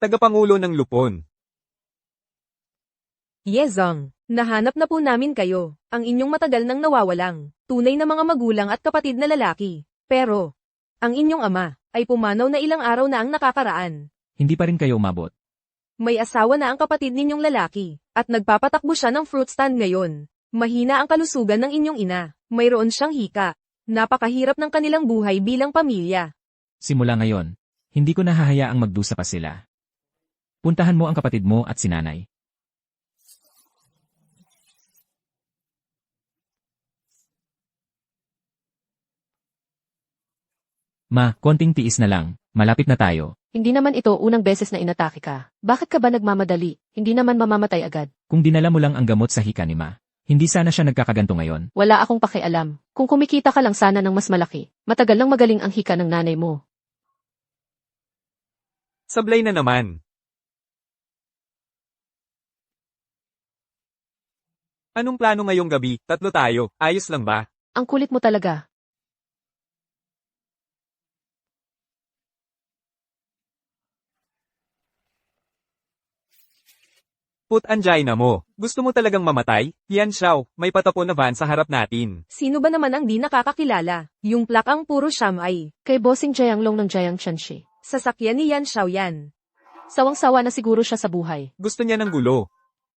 tagapangulo ng Lupon. Yezong, nahanap na po namin kayo, ang inyong matagal nang nawawalang, tunay na mga magulang at kapatid na lalaki. Pero, ang inyong ama, ay pumanaw na ilang araw na ang nakakaraan. Hindi pa rin kayo umabot. May asawa na ang kapatid ninyong lalaki, at nagpapatakbo siya ng fruit stand ngayon. Mahina ang kalusugan ng inyong ina, mayroon siyang hika. Napakahirap ng kanilang buhay bilang pamilya. Simula ngayon, hindi ko nahahayaang magdusa pa sila. Puntahan mo ang kapatid mo at si nanay. Ma, konting tiis na lang, malapit na tayo. Hindi naman ito unang beses na inatake ka. Bakit ka ba nagmamadali? Hindi naman mamamatay agad. Kung dinala mo lang ang gamot sa hika ni Ma, hindi sana siya nagkakaganto ngayon. Wala akong pakialam. Kung kumikita ka lang sana ng mas malaki, matagal nang magaling ang hika ng nanay mo. Sablay na naman. Anong plano ngayong gabi? Tatlo tayo, ayos lang ba? Ang kulit mo talaga. Put angina mo. Gusto mo talagang mamatay? Yan Xiao, may patapon na van sa harap natin. Sino ba naman ang di nakakakilala? Yung plakang puro siyamay. Kay bossing Jianglong ng Jiang Chanshi. Sasakyan ni Yan Xiao yan. Sawang-sawa na siguro siya sa buhay. Gusto niya ng gulo.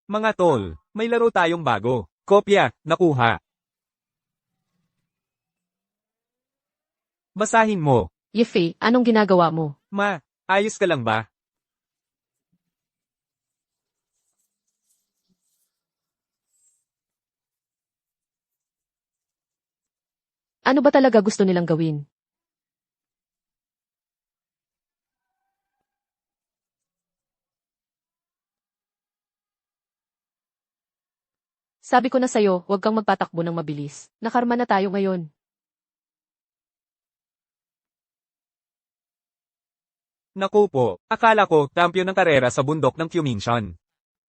Mga tol, may laro tayong bago. Kopya, nakuha. Basahin mo. Yefei, anong ginagawa mo? Ma, ayos ka lang ba? Ano ba talaga gusto nilang gawin? Sabi ko na sa'yo, huwag kang magpatakbo ng mabilis. Nakarma na tayo ngayon. Naku po, akala ko, champion ng karera sa bundok ng Fuminshan.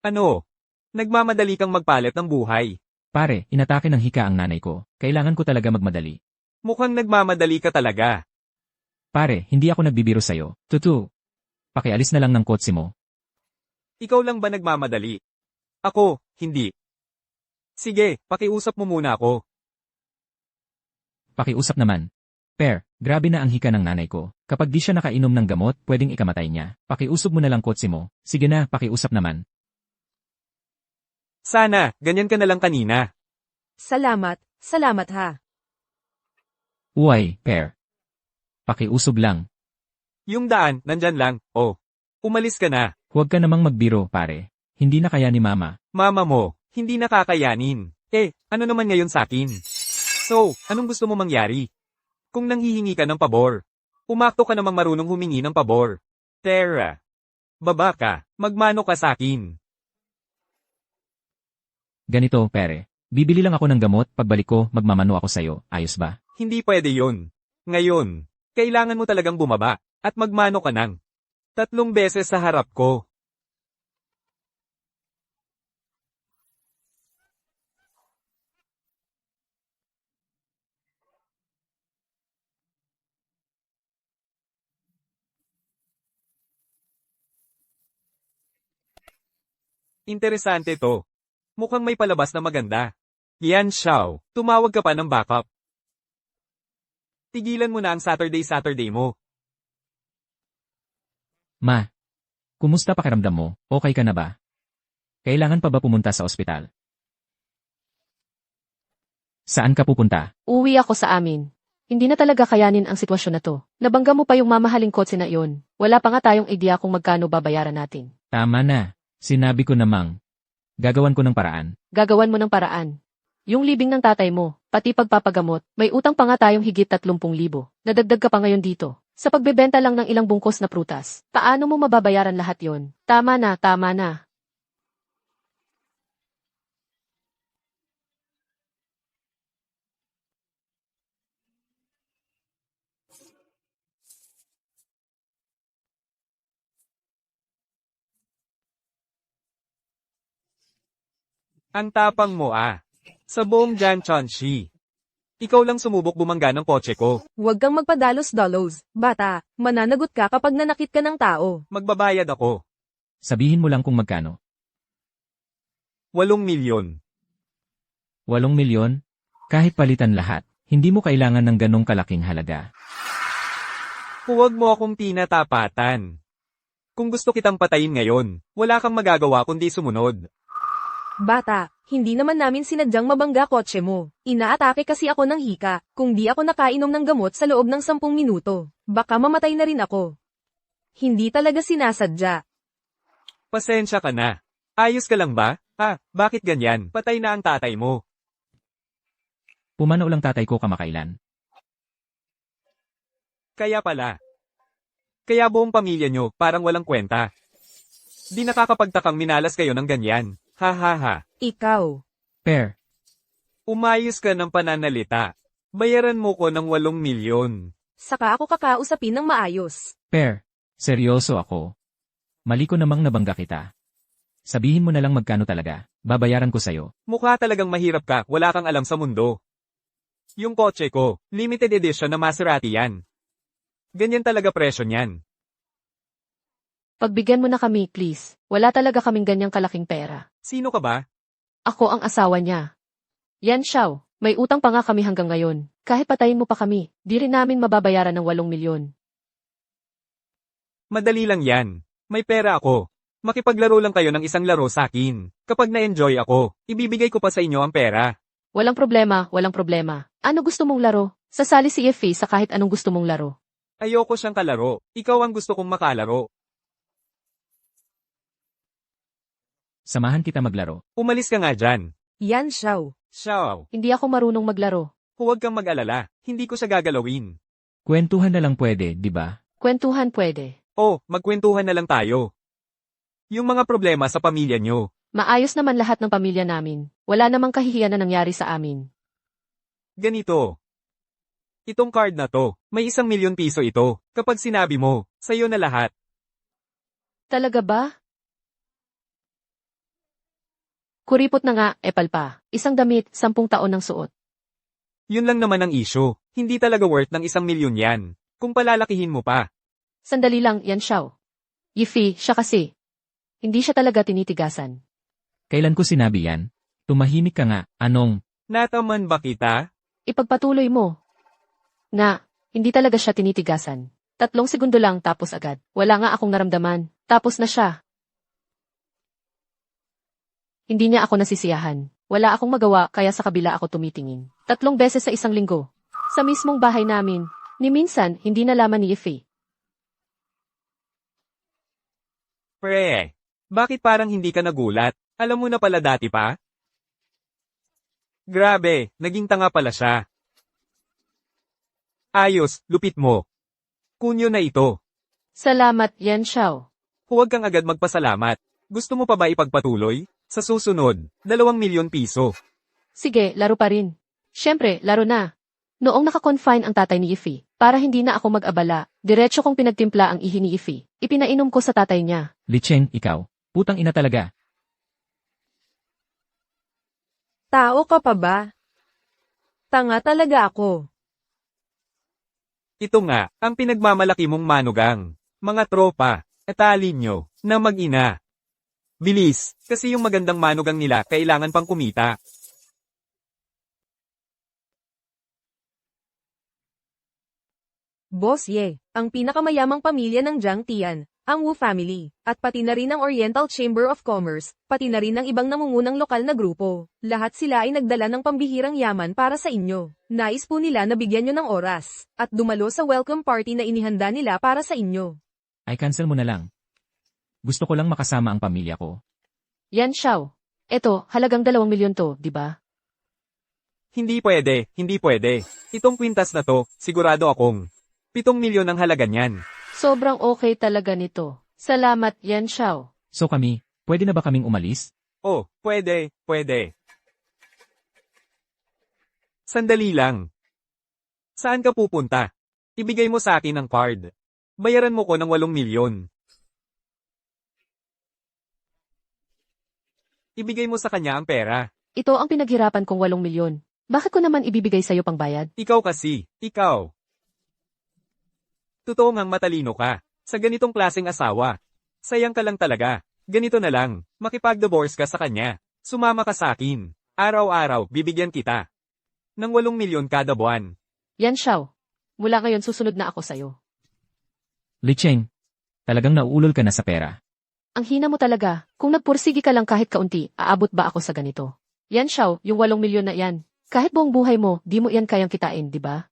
Ano? Nagmamadali kang magpalit ng buhay. Pare, inatake ng hika ang nanay ko. Kailangan ko talaga magmadali. Mukhang nagmamadali ka talaga. Pare, hindi ako nagbibiro sa'yo. Tutu. Pakialis na lang ng kotse mo. Ikaw lang ba nagmamadali? Ako, hindi. Sige, pakiusap mo muna ako. Pakiusap naman. Per, grabe na ang hika ng nanay ko. Kapag di siya nakainom ng gamot, pwedeng ikamatay niya. Pakiusap mo na lang kotse mo. Sige na, pakiusap naman. Sana, ganyan ka na lang kanina. Salamat, salamat ha. Uy, Per. Pakiusap lang. Yung daan, nandyan lang, oh. Umalis ka na. Huwag ka namang magbiro, pare. Hindi na kaya ni Mama. Mama mo, hindi nakakayanin. Ano naman ngayon sa akin? So, anong gusto mo mangyari? Kung nanghihingi ka ng pabor, umakto ka namang marunong humingi ng pabor. Tara. Baba ka, magmano ka sa akin. Ganito, pere. Bibili lang ako ng gamot, pagbalik ko, magmamano ako sa'yo. Ayos ba? Hindi pwede yun. Ngayon, kailangan mo talagang bumaba, at magmano ka ng 3 beses sa harap ko. Interesante to. Mukhang may palabas na maganda. Yan Xiao, tumawag ka pa ng backup. Tigilan mo na ang Saturday mo. Ma. Kumusta pakiramdam mo? Okay ka na ba? Kailangan pa ba pumunta sa ospital? Saan ka pupunta? Uwi ako sa amin. Hindi na talaga kayanin ang sitwasyon na to. Nabangga mo pa yung mamahaling kotse na iyon. Wala pa nga tayong idea kung magkano babayaran natin. Tama na. Sinabi ko namang. Gagawan ko ng paraan. Gagawan mo ng paraan. Yung libing ng tatay mo, pati pagpapagamot, may utang pa nga tayong higit 30,000. Nadagdag ka pa ngayon dito. Sa pagbebenta lang ng ilang bungkos na prutas, paano mo mababayaran lahat yon? Tama na, tama na. Ang tapang mo ah. Sa buong Jiangquanxi. Ikaw lang sumubok bumangga ng kotse ko. Huwag kang magpadalos-dalos, bata. Mananagot ka kapag nanakit ka ng tao. Magbabayad ako. Sabihin mo lang kung magkano. 8 milyon. 8 milyon? Kahit palitan lahat, hindi mo kailangan ng ganong kalaking halaga. Huwag mo akong tinatapatan. Kung gusto kitang patayin ngayon, wala kang magagawa kundi sumunod. Bata, hindi naman namin sinadyang mabangga kotse mo. Inaatake kasi ako ng hika, kung di ako nakainom ng gamot sa loob ng 10 minuto. Baka mamatay na rin ako. Hindi talaga sinasadya. Pasensya ka na. Ayos ka lang ba? Bakit ganyan? Patay na ang tatay mo. Pumanaw lang tatay ko kamakailan. Kaya pala. Kaya buong pamilya nyo, parang walang kwenta. Di nakakapagtakang minalas kayo ng ganyan. Ha ha ha. Ikaw. Per, Umayos ka ng pananalita. Bayaran mo ko ng 8 milyon. Saka ako kakausapin ng maayos. Per, seryoso ako. Mali ko namang nabangga kita. Sabihin mo na lang magkano talaga, babayaran ko sa'yo. Mukha talagang mahirap ka, wala kang alam sa mundo. Yung kotse ko, limited edition na Maserati yan. Ganyan talaga presyo niyan. Pagbigyan mo na kami, please. Wala talaga kaming ganyang kalaking pera. Sino ka ba? Ako ang asawa niya. Yan Xiao, may utang pa nga kami hanggang ngayon. Kahit patayin mo pa kami, di rin namin mababayaran ng 8 milyon. Madali lang yan. May pera ako. Makipaglaro lang kayo ng isang laro sa akin. Kapag na-enjoy ako, ibibigay ko pa sa inyo ang pera. Walang problema, walang problema. Ano gusto mong laro? Sasali si Effie sa kahit anong gusto mong laro. Ayoko siyang kalaro. Ikaw ang gusto kong makalaro. Samahan kita maglaro. Umalis ka nga dyan. Yan Xiao. Xiao, Hindi ako marunong maglaro. huwag kang mag-alala. Hindi ko siya gagalawin. Kwentuhan na lang pwede, di ba? Kwentuhan pwede. Magkwentuhan na lang tayo. Yung mga problema sa pamilya nyo. Maayos naman lahat ng pamilya namin. Wala namang kahihiyan na nangyari sa amin. Ganito. Itong card na to, may 1 milyon piso ito. Kapag sinabi mo, sa'yo na lahat. Talaga ba? Kuripot na nga, epal pa. Isang damit, 10 taon ng suot. Yun lang naman ang issue. Hindi talaga worth ng 1 milyon yan. Kung palalakihin mo pa. Sandali lang, yan Xiao. Yifi, siya kasi. Hindi siya talaga tinitigasan. Kailan ko sinabi yan? Tumahimik ka nga, anong? Nataman ba kita? Ipagpatuloy mo. Na, hindi talaga siya tinitigasan. 3 segundo lang tapos agad. Wala nga akong naramdaman. Tapos na siya. Hindi niya ako nasisiyahan. Wala akong magawa kaya sa kabila ako tumitingin. 3 beses sa isang linggo. Sa mismong bahay namin. Ni minsan, hindi nalaman ni Yifi. Pre, bakit parang hindi ka nagulat? Alam mo na pala dati pa? Grabe, naging tanga pala siya. Ayos, lupit mo. Kunyo na ito. Salamat, yan Xiao. Huwag kang agad magpasalamat. Gusto mo pa ba ipagpatuloy? Sa susunod, 2 milyon piso. Sige, laro pa rin. Siyempre, laro na. Noong naka-confine ang tatay ni Yifi, para hindi na ako mag-abala, diretso kong pinagtimpla ang ihi ni Yifi. Ipinainom ko sa tatay niya. Licheng, ikaw. Putang ina talaga. Tao ka pa ba? Tanga talaga ako. Ito nga, ang pinagmamalaki mong manugang. Mga tropa, atalin nyo, na mag-ina. Bilis, kasi yung magandang manugang nila kailangan pang kumita. Boss Ye, ang pinakamayamang pamilya ng Jiang Tian, ang Wu family, at pati na rin ang Oriental Chamber of Commerce, pati na rin ang ibang nangungunang lokal na grupo. Lahat sila ay nagdala ng pambihirang yaman para sa inyo. Nais po nila na bigyan nyo ng oras, at dumalo sa welcome party na inihanda nila para sa inyo. Ay cancel mo na lang. Gusto ko lang makasama ang pamilya ko. Yan Xiao. Eto, halagang 2 milyon to, di ba? Hindi pwede, hindi pwede. Itong kwintas na to, sigurado akong 7 milyon ang halaga niyan. Sobrang okay talaga nito. Salamat, yan Xiao. So kami, pwede na ba kaming umalis? Pwede, pwede. Sandali lang. Saan ka pupunta? Ibigay mo sa akin ang card. Bayaran mo ko ng 8 milyon. Ibigay mo sa kanya ang pera. Ito ang pinaghirapan kong 8 milyon. Bakit ko naman ibibigay sa'yo pang bayad? Ikaw kasi, ikaw. Totoo ngang matalino ka. Sa ganitong klaseng asawa. Sayang ka lang talaga. Ganito na lang, makipag-divorce ka sa kanya. Sumama ka sa akin. Araw-araw, bibigyan kita. Ng 8 milyon kada buwan. Yan Xiao. Mula ngayon susunod na ako sa'yo. Licheng, talagang nauulol ka na sa pera. Ang hina mo talaga. Kung nagpursigi ka lang kahit kaunti, aabot ba ako sa ganito? Yan Xiao, yung 8 milyon na yan. Kahit buong buhay mo, di mo yan kayang kitain, di ba?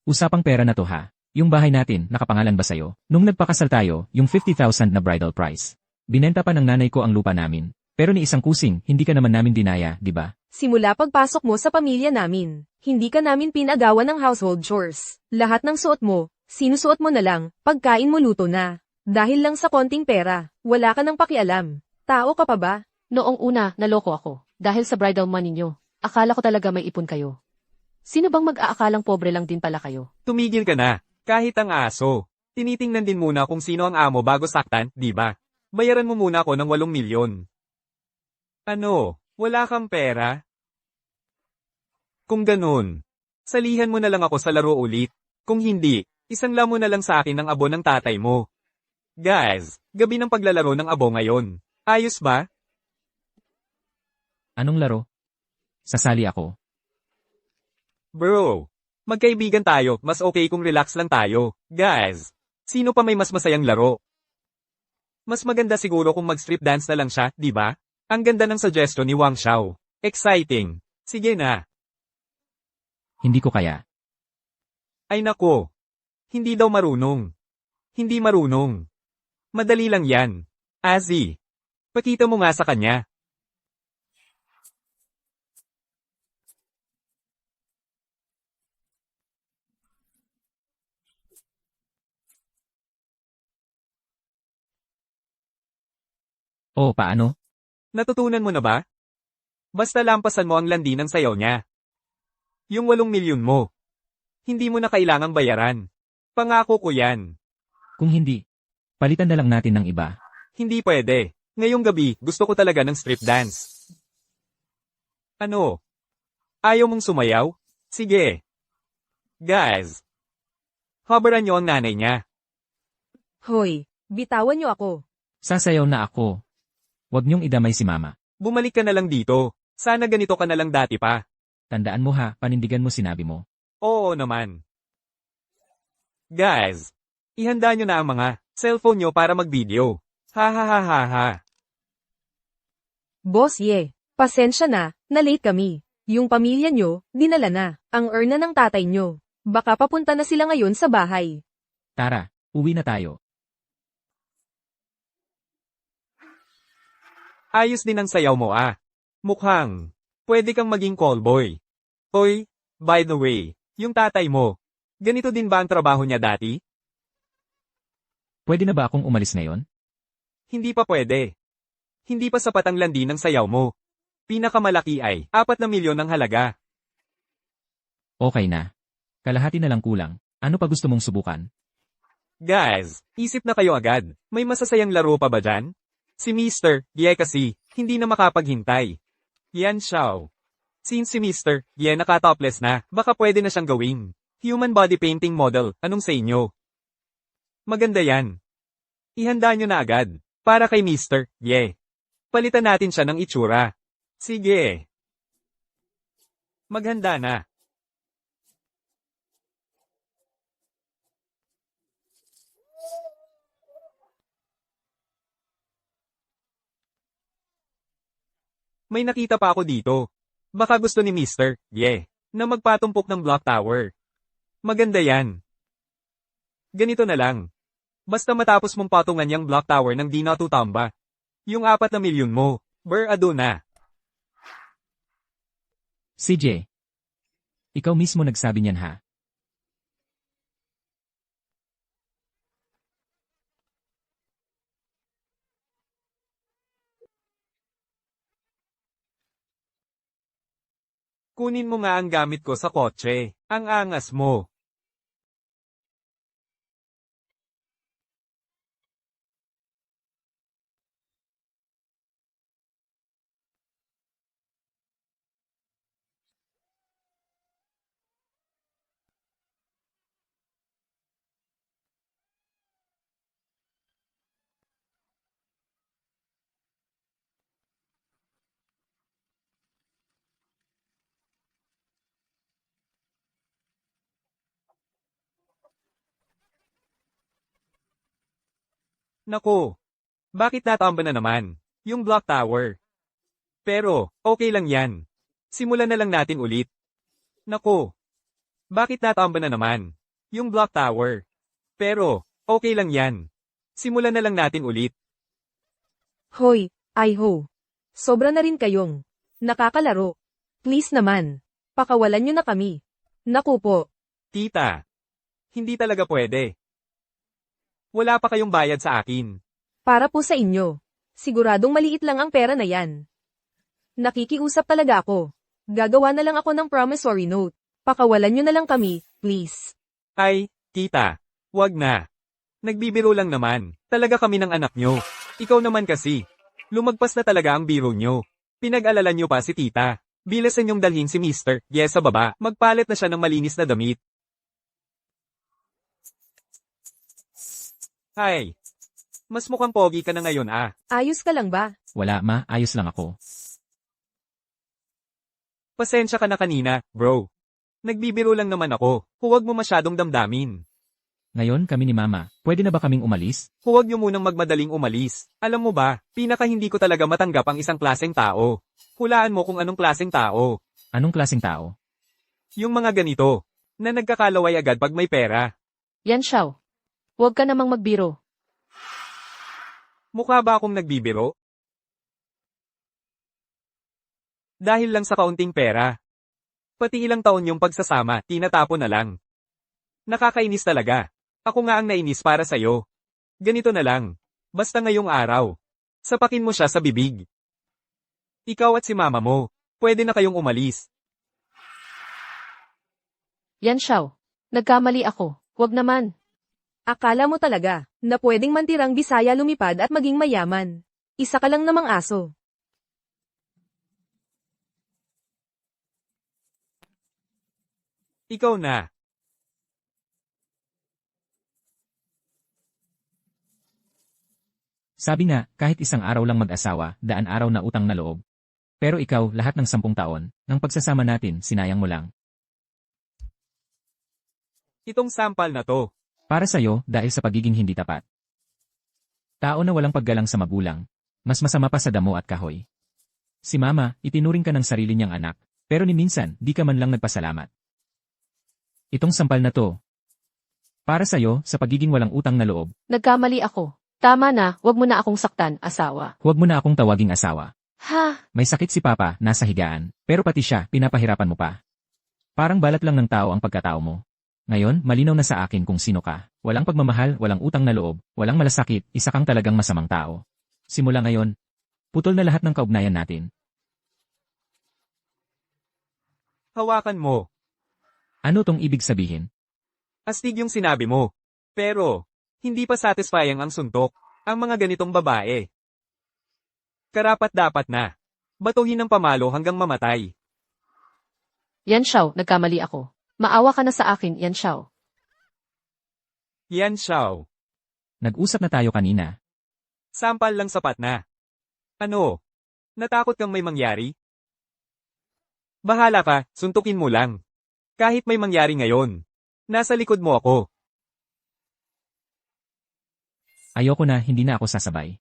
Usapang pera na to ha. Yung bahay natin, nakapangalan ba sa'yo? Nung nagpakasal tayo, yung 50,000 na bridal price. Binenta pa ng nanay ko ang lupa namin. Pero ni isang kusing, hindi ka naman namin dinaya, di ba? Simula pagpasok mo sa pamilya namin, hindi ka namin pinagawa ng household chores. Lahat ng suot mo, sinusuot mo na lang, pagkain mo luto na. Dahil lang sa konting pera, wala ka ng pakialam. Tao ka pa ba? Noong una, naloko ako. Dahil sa bridal money nyo. Akala ko talaga may ipon kayo. Sino bang mag-aakalang pobre lang din pala kayo? Tumigil ka na. Kahit ang aso. Tinitingnan din muna kung sino ang amo bago saktan, di ba? Bayaran mo muna ako ng 8 milyon. Ano? Wala kang pera? Kung ganun, salihan mo na lang ako sa laro ulit. Kung hindi, isanla mo na lang sa akin ang abo ng tatay mo. Guys, gabi ng paglalaro ng abo ngayon. Ayos ba? Anong laro? Sasali ako. Bro, magkaibigan tayo, mas okay kung relax lang tayo. Guys, sino pa may mas masayang laro? Mas maganda siguro kung mag-strip dance na lang siya, di ba? Ang ganda ng suggestion ni Wang Xiao. Exciting. Sige na. Hindi ko kaya. Ay nako. Hindi daw marunong. Hindi marunong. Madali lang yan. Azzy. Pakita mo nga sa kanya. Oh, paano? Natutunan mo na ba? Basta lampasan mo ang landi ng sayaw niya. Yung 8 milyon mo. Hindi mo na kailangang bayaran. Pangako ko yan. Kung hindi, palitan na lang natin ng iba. Hindi pwede. Ngayong gabi, gusto ko talaga ng strip dance. Ano? Ayaw mong sumayaw? Sige. Guys. Habaran niyo ang nanay niya. Hoy, bitawan niyo ako. Sasayaw na ako. Huwag niyong idamay si mama. Bumalik ka na lang dito. Sana ganito ka na lang dati pa. Tandaan mo ha, panindigan mo sinabi mo. Oo naman. Guys, ihanda nyo na ang mga cellphone nyo para mag-video. Ha ha ha ha ha. Boss Ye, pasensya na, na-late kami. Yung pamilya nyo, dinala na. Ang earn na ng tatay nyo. Baka papunta na sila ngayon sa bahay. Tara, uwi na tayo. Ayos din ang sayaw mo ah. Mukhang, pwede kang maging callboy. Oy, by the way, yung tatay mo, ganito din ba ang trabaho niya dati? Pwede na ba akong umalis ngayon? Hindi pa pwede. Hindi pa sapat ang landi ng sayaw mo. Pinakamalaki ay 4 na milyon ang halaga. Okay na. Kalahati na lang kulang. Ano pa gusto mong subukan? Guys, isip na kayo agad. May masasayang laro pa ba dyan? Si Mr. Ye kasi, hindi na makapaghintay. Yan Xiao. Since si Mr. Ye nakatopless na, baka pwede na siyang gawing human body painting model, anong sa inyo? Maganda yan. Ihanda nyo na agad, para kay Mr. Ye. Palitan natin siya ng itsura. Sige. Maghanda na. May nakita pa ako dito. Baka gusto ni Mr. Ye, na magpatumpok ng block tower. Maganda yan. Ganito na lang. Basta matapos mong patungan yung block tower ng di natutamba. Yung 4 na milyon mo, berado na. CJ. Ikaw mismo nagsabi niyan ha. Kunin mo nga ang gamit ko sa kotse. Ang angas mo. Nako. Bakit natamba na naman? Yung block tower. Pero, okay lang yan. Simulan na lang natin ulit. Nako. Bakit natamba na naman? Yung block tower. Pero, okay lang yan. Simulan na lang natin ulit. Hoy, Iho. Sobra na rin kayong nakakalaro. Please naman. Pakawalan nyo na kami. Naku po. Tita. Hindi talaga pwede. Wala pa kayong bayad sa akin. Para po sa inyo. Siguradong maliit lang ang pera na yan. Nakikiusap talaga ako. Gagawa na lang ako ng promissory note. Pakawalan nyo na lang kami, please. Ay, tita. Wag na. Nagbibiro lang naman. Talaga kami ng anak nyo. Ikaw naman kasi. Lumagpas na talaga ang biro nyo. Pinag-alala nyo pa si tita. Bilasan nyong dalhin si Mr. Yes sa baba. Magpalit na siya ng malinis na damit. Hay. Mas mukhang pogi ka na ngayon ah. Ayos ka lang ba? Wala ma, ayos lang ako. Pasensya ka na kanina, bro. Nagbibiro lang naman ako. Huwag mo masyadong damdamin. Ngayon kami ni mama, pwede na ba kaming umalis? Huwag niyo munang magmadaling umalis. Alam mo ba, pinaka hindi ko talaga matanggap ang isang klaseng tao. Hulaan mo kung anong klaseng tao. Anong klaseng tao? Yung mga ganito, na nagkakalaway agad pag may pera. Yan Xiao. Huwag ka namang magbiro. Mukha ba akong nagbibiro? Dahil lang sa kaunting pera. Pati ilang taon yung pagsasama, tinatapon na lang. Nakakainis talaga. Ako nga ang nainis para sa'yo. Ganito na lang. Basta ngayong araw. Sapakin mo siya sa bibig. Ikaw at si mama mo, pwede na kayong umalis. Yan Xiao. Nagkamali ako. Huwag naman. Akala mo talaga, na pwedeng mantirang Bisaya lumipad at maging mayaman. Isa ka lang namang aso. Ikaw na. Sabi nga, kahit isang araw lang mag-asawa, daan araw na utang na loob. Pero ikaw, lahat ng 10 taon, ng pagsasama natin, sinayang mo lang. Itong sampal na to. Para sa'yo, dahil sa pagiging hindi tapat. Tao na walang paggalang sa magulang. Mas masama pa sa damo at kahoy. Si mama, itinuring ka ng sarili niyang anak, pero ni minsan, di ka man lang nagpasalamat. Itong sampal na to. Para sa'yo, sa pagiging walang utang na loob, Nagkamali ako. Tama na, wag mo na akong saktan, asawa. huwag mo na akong tawaging asawa. Ha? May sakit si Papa, nasa higaan, pero pati siya, pinapahirapan mo pa. Parang balat lang ng tao ang pagkatao mo. Ngayon, malinaw na sa akin kung sino ka. Walang pagmamahal, walang utang na loob, walang malasakit, isa kang talagang masamang tao. Simula ngayon, putol na lahat ng kaugnayan natin. Hawakan mo. Ano tong ibig sabihin? Astig yung sinabi mo. Pero, hindi pa satisfying ang suntok. Ang mga ganitong babae. Karapat dapat na. Batuhin ng pamalo hanggang mamatay. Yan Xiao, nagkamali ako. Maawa ka na sa akin, Yan Xiao. Yan Xiao. Nag-usap na tayo kanina. Sampal lang sapat na. Ano? Natakot kang may mangyari? Bahala ka, suntukin mo lang. Kahit may mangyari ngayon. Nasa likod mo ako. Ayoko na, hindi na ako sasabay.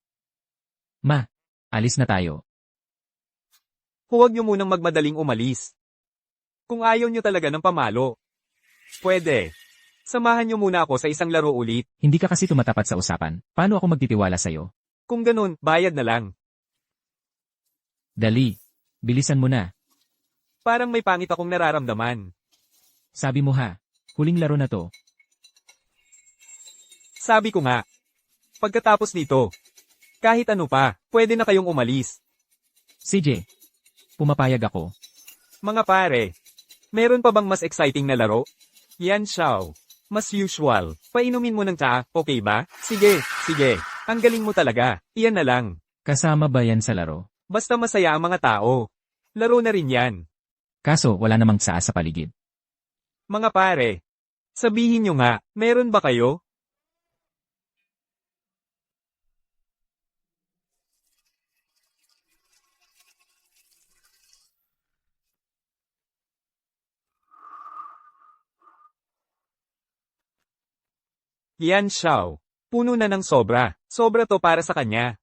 Ma, alis na tayo. Huwag niyo munang magmadaling umalis. Kung ayaw niyo talaga ng pamalo. Pwede. Samahan niyo muna ako sa isang laro ulit. Hindi ka kasi tumatapat sa usapan. Paano ako magtitiwala sa'yo? Kung ganun, bayad na lang. Dali. Bilisan mo na. Parang may pangit akong nararamdaman. Sabi mo ha. Huling laro na to. Sabi ko nga. Pagkatapos nito, kahit ano pa, pwede na kayong umalis. CJ. Pumapayag ako. Mga pare, meron pa bang mas exciting na laro? Yan Xiao. Mas usual. Painumin mo ng tsaa, okay ba? Sige, sige. Ang galing mo talaga. Iyan na lang. Kasama ba yan sa laro? Basta masaya ang mga tao. Laro na rin yan. Kaso wala namang tsaa sa paligid. Mga pare, sabihin nyo nga, meron ba kayo? Yan Xiao. Puno na ng sobra. Sobra to para sa kanya.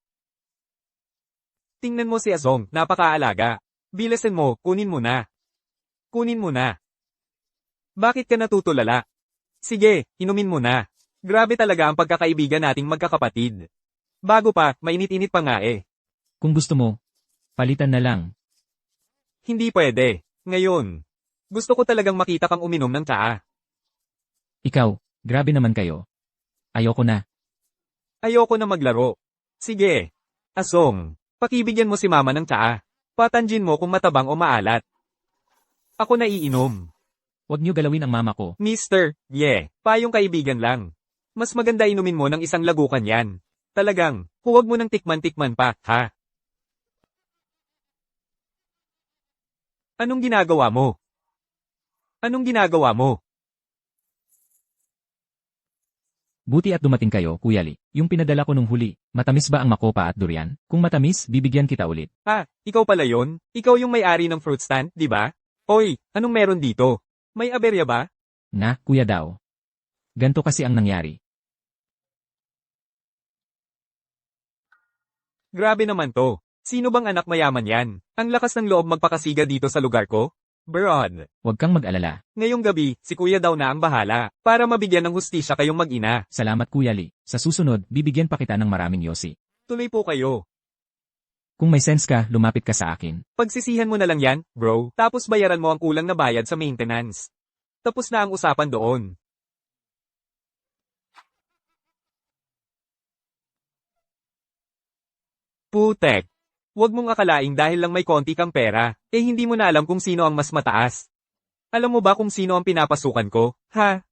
Tingnan mo si Azong, napakaalaga. Bilisan mo, kunin mo na. Kunin mo na. Bakit ka natutulala? Sige, inumin mo na. Grabe talaga ang pagkakaibigan nating magkakapatid. Bago pa, mainit-init pa nga eh. Kung gusto mo, palitan na lang. Hindi pwede. Ngayon. Gusto ko talagang makita kang uminom ng tsaa. Ikaw, grabe naman kayo. Ayoko na. Ayoko na maglaro. Sige. Asong, pakibigyan mo si mama ng tsaa. Patanjin mo kung matabang o maalat. Ako na iinom. Huwag niyo galawin ang mama ko. Mister, payong kaibigan lang. Mas maganda inumin mo ng isang lagukan yan. Talagang, huwag mo nang tikman-tikman pa, ha? Anong ginagawa mo? Anong ginagawa mo? Buti at dumating kayo, Kuya Lee. Yung pinadala ko nung huli, matamis ba ang makopa at durian? Kung matamis, bibigyan kita ulit. Ikaw pala yon? Ikaw yung may-ari ng fruit stand, di ba? Oy, anong meron dito? May aberya ba? Na, Kuya daw. Ganto kasi ang nangyari. Grabe naman to. Sino bang anak mayaman yan? Ang lakas ng loob magpakasiga dito sa lugar ko? Broad. Huwag kang mag-alala. Ngayong gabi, si kuya daw na ang bahala, para mabigyan ng hustisya kayong mag-ina. Salamat Kuya Lee. Sa susunod, bibigyan pa kita ng maraming yosi. Tuloy po kayo. Kung may sense ka, lumapit ka sa akin. Pagsisihan mo na lang yan, bro, tapos bayaran mo ang kulang na bayad sa maintenance. Tapos na ang usapan doon. Putek. Huwag mong akalaing dahil lang may konti kang pera, hindi mo na alam kung sino ang mas mataas. Alam mo ba kung sino ang pinapasukan ko, ha?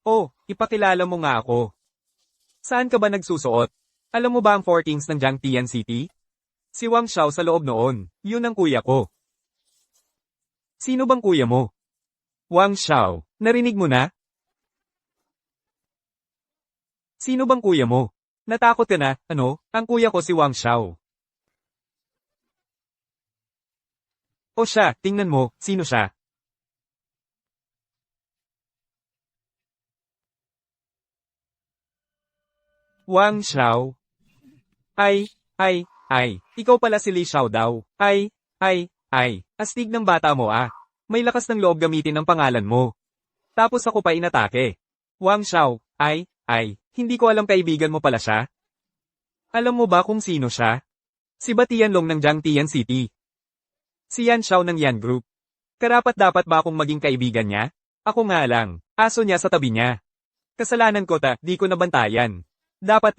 Oh, ipakilala mo nga ako. Saan ka ba nagsusuot? Alam mo ba ang 4 Kings ng Jiangtian City? Si Wang Xiao sa loob noon, yun ang kuya ko. Sino bang kuya mo? Wang Xiao, narinig mo na? Sino bang kuya mo? Natakot ka na, ano? Ang kuya ko si Wang Xiao. O siya, tingnan mo, sino siya? Wang Xiao. Ay, ikaw pala si Li Xiao daw. Ay, astig ng bata mo ah. May lakas ng loob gamitin ang pangalan mo. Tapos ako pa inatake. Wang Xiao, hindi ko alam kaibigan mo pala siya. Alam mo ba kung sino siya? Si Batianlong ng Jiangtian City. Si Yan Xiao ng Yan Group. Karapat-dapat ba akong maging kaibigan niya? Ako nga lang, aso niya sa tabi niya. Kasalanan ko di ko nabantayan. Dapat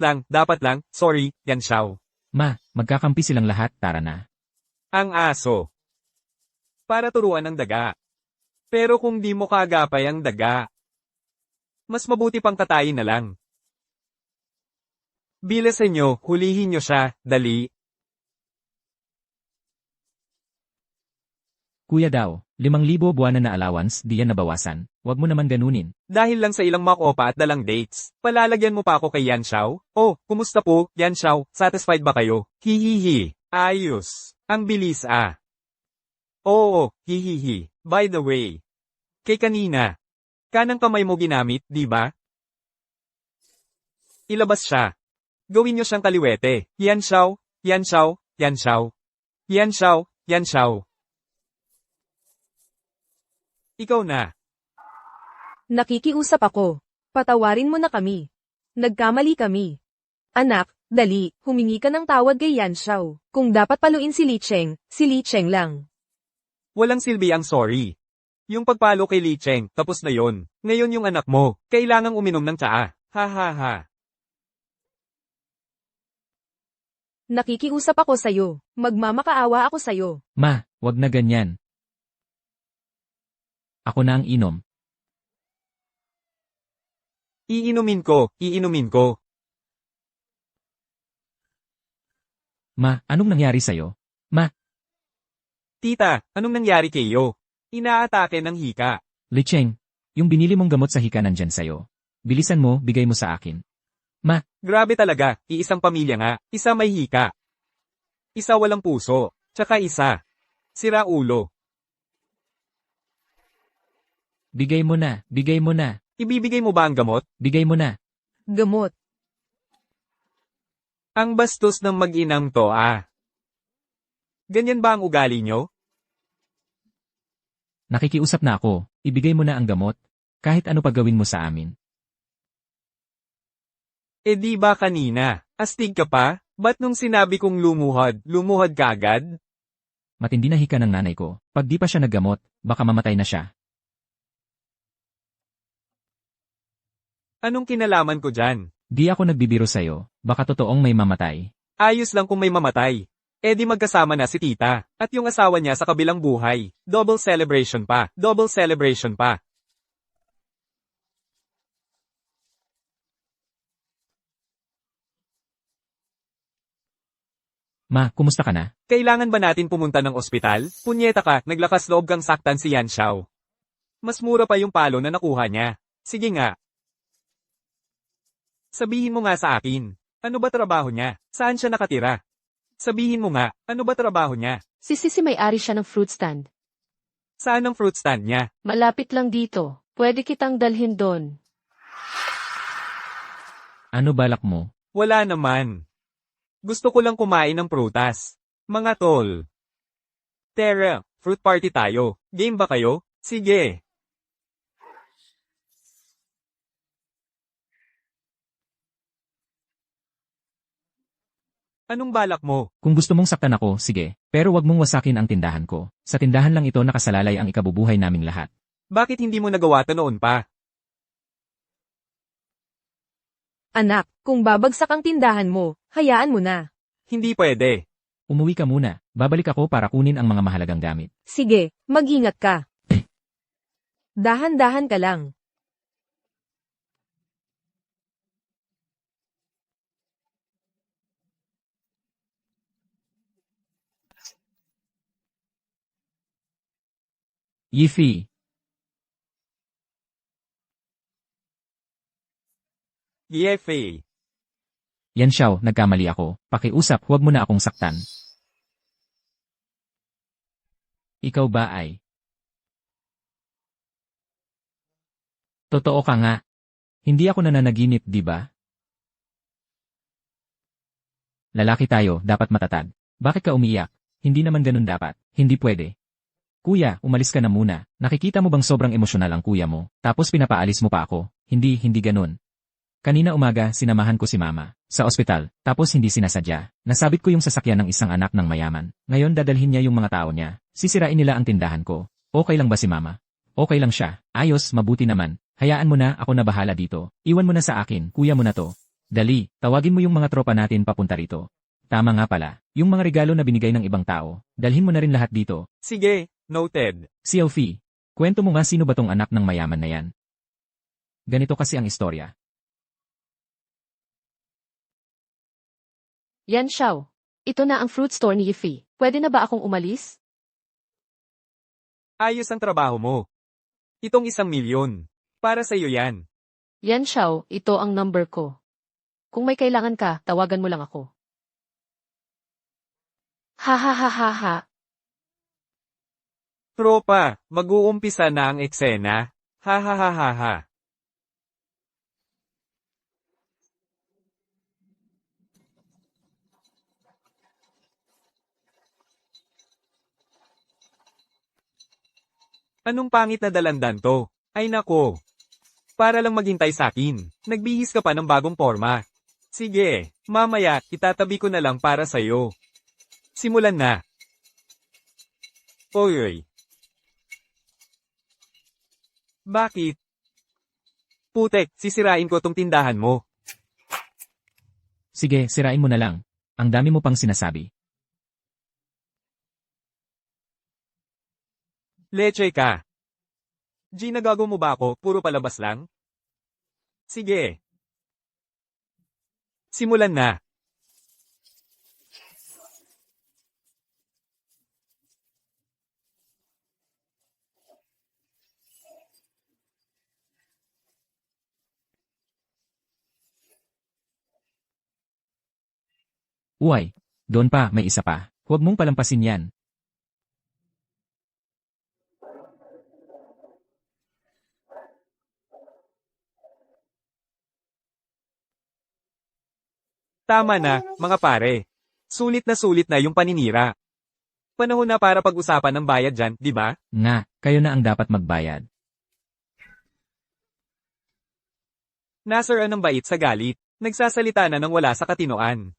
lang, sorry, Yan Xiao. Ma, magkakampi silang lahat, tara na. Ang aso. Para turuan ng daga. Pero kung di mo kagapay ang daga, mas mabuti pang katayin na lang. Bilisan nyo, hulihin nyo siya, dali. Kuya daw, 5,000 buwanan na allowance, di yan nabawasan. Huwag mo naman ganunin. Dahil lang sa ilang makopa at dalang dates, palalagyan mo pa ako kay Yan Xiao? Oh, kumusta po, Yan Xiao? Satisfied ba kayo? Hihihi. Ayos. Ang bilis ah. Oo, hihihi. By the way. Kay kanina. Kanang kamay mo ginamit, di ba? Ilabas siya. Gawin niyo siyang kaliwete. Yan Xiao, Yan Xiao, Yan Xiao. Yan Xiao, Yan Xiao. Ikaw na. Nakikiusap ako. Patawarin mo na kami. Nagkamali kami. Anak, dali, humingi ka ng tawad kay Yan Xiao. Kung dapat paluin si Li Cheng lang. Walang silbi ang sorry. Yung pagpalo kay Li Cheng, tapos na yon. Ngayon yung anak mo, kailangang uminom ng tsaa. Ha ha ha. Nakikiusap ako sa'yo. Magmamakaawa ako sa'yo. Ma, wag na ganyan. Ako na ang inom. Iinumin ko. Ma, anong nangyari sa'yo? Ma, Tita, anong nangyari kayo? Inaatake ng hika. Li Cheng, yung binili mong gamot sa hika nandyan sa'yo. Bilisan mo, bigay mo sa akin. Grabe talaga, iisang pamilya nga, isa may hika. Isa walang puso, tsaka isa. Sira ulo. Bigay mo na, Ibibigay mo ba ang gamot? Bigay mo na. Gamot. Ang bastos ng mag-inang to Ganyan ba ang ugali nyo? Nakikiusap na ako, ibigay mo na ang gamot. Kahit ano pa gawin mo sa amin. Eh di ba kanina? Astig ka pa? Ba't nung sinabi kong lumuhod ka agad? Matindi na hika ng nanay ko. Pag di pa siya naggamot, baka mamatay na siya. Anong kinalaman ko dyan? Di ako nagbibiro sa'yo, baka totoong may mamatay. Ayos lang kung may mamatay. Eh di magkasama na si tita, at yung asawa niya sa kabilang buhay. Double celebration pa. Double celebration pa. Ma, kumusta ka na? Kailangan ba natin pumunta ng ospital? Punyeta ka, naglakas loob kang saktan si Yan Xiao. Mas mura pa yung palo na nakuha niya. Sige nga. Sabihin mo nga sa akin. Ano ba trabaho niya? Saan siya nakatira? Sabihin mo nga, ano ba trabaho niya? Si Sisi may-ari siya ng fruit stand. Saan ang fruit stand niya? Malapit lang dito. Pwede kitang dalhin doon. Ano balak mo? Wala naman. Gusto ko lang kumain ng prutas. Mga tol. Tara, fruit party tayo. Game ba kayo? Sige. Anong balak mo? Kung gusto mong saktan ako, sige. Pero wag mong wasakin ang tindahan ko. Sa tindahan lang ito nakasalalay ang ikabubuhay naming lahat. Bakit hindi mo nagawa to noon pa? Anak, kung babagsak ang tindahan mo, hayaan mo na. Hindi pwede. Umuwi ka muna. Babalik ako para kunin ang mga mahalagang gamit. Sige, mag-ingat ka. Dahan-dahan ka lang. Yifi, Yefe. Yan Xiao, nagkamali ako. Pakiusap, huwag mo na akong saktan. Ikaw ba ay? Totoo ka nga. Hindi ako nananaginip, di ba? Lalaki tayo, dapat matatag. Bakit ka umiiyak? Hindi naman ganun dapat. Hindi pwede. Kuya, umalis ka na muna. Nakikita mo bang sobrang emosyonal ang kuya mo? Tapos pinapaalis mo pa ako. Hindi ganun. Kanina umaga, sinamahan ko si mama sa ospital, tapos hindi sinasadya. Nasabit ko yung sasakyan ng isang anak ng mayaman. Ngayon dadalhin niya yung mga tao niya. Sisirain nila ang tindahan ko. Okay lang ba si mama? Okay lang siya. Ayos, mabuti naman. Hayaan mo na, ako na bahala dito. Iwan mo na sa akin, kuya mo na to. Dali, tawagin mo yung mga tropa natin papunta rito. Tama nga pala, yung mga regalo na binigay ng ibang tao, dalhin mo na rin lahat dito. Sige, noted. Xiaofi, kwento mo nga sino ba tong anak ng mayaman na yan? Ganito kasi ang istorya. Yan Xiao. Ito na ang fruit store ni Yifi. Pwede na ba akong umalis? Ayos ang trabaho mo. Itong 1,000,000. Para sa'yo yan. Yan Xiao, ito ang number ko. Kung may kailangan ka, tawagan mo lang ako. Ha ha ha ha ha. Tropa, mag-uumpisa na ang eksena. Ha ha ha ha ha. Anong pangit na dalandan to? Ay nako. Para lang maghintay sa akin. Nagbihis ka pa ng bagong forma. Sige, mamaya, itatabi ko na lang para sa'yo. Simulan na. Oy. Bakit? Putek, sisirain ko tong tindahan mo. Sige, sirain mo na lang. Ang dami mo pang sinasabi. Leche ka. Ginagago mo ba ako? Puro palabas lang? Sige. Simulan na. Uy, doon pa, may isa pa. Huwag mong palampasin yan. Tama na, mga pare. Sulit na yung paninira. Panahon na para pag-usapan ng bayad dyan, di ba? Nga, kayo na ang dapat magbayad. Nasir ang bait sa galit. Nagsasalita na ng wala sa katinoan.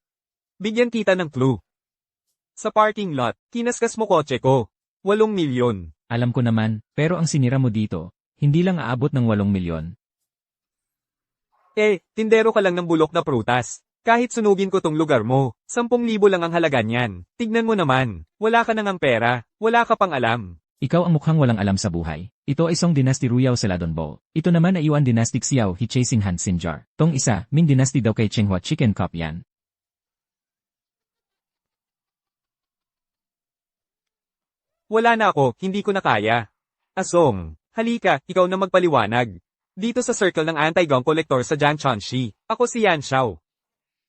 Bigyan kita ng clue. Sa parking lot, kinaskas mo kotse ko. 8 milyon. Alam ko naman, pero ang sinira mo dito, hindi lang aabot ng 8 milyon. Tindero ka lang ng bulok na prutas. Kahit sunugin ko tong lugar mo, 10,000 lang ang halaga niyan. Tignan mo naman, wala ka nang ang pera, wala ka pang alam. Ikaw ang mukhang walang alam sa buhay. Ito ay Song Dynasty Ruyao sa Ladon Bowl. Ito naman ay Yuan Dynasty Xiao He Chasing Han Sinjar. Tong isa, Ming Dynasty daw kay Chenghua Chicken Cup yan. Wala na ako, hindi ko na kaya. Asong, halika, ikaw na magpaliwanag. Dito sa circle ng anti-gong collector sa Jiangchuanxi, ako si Yan Xiao.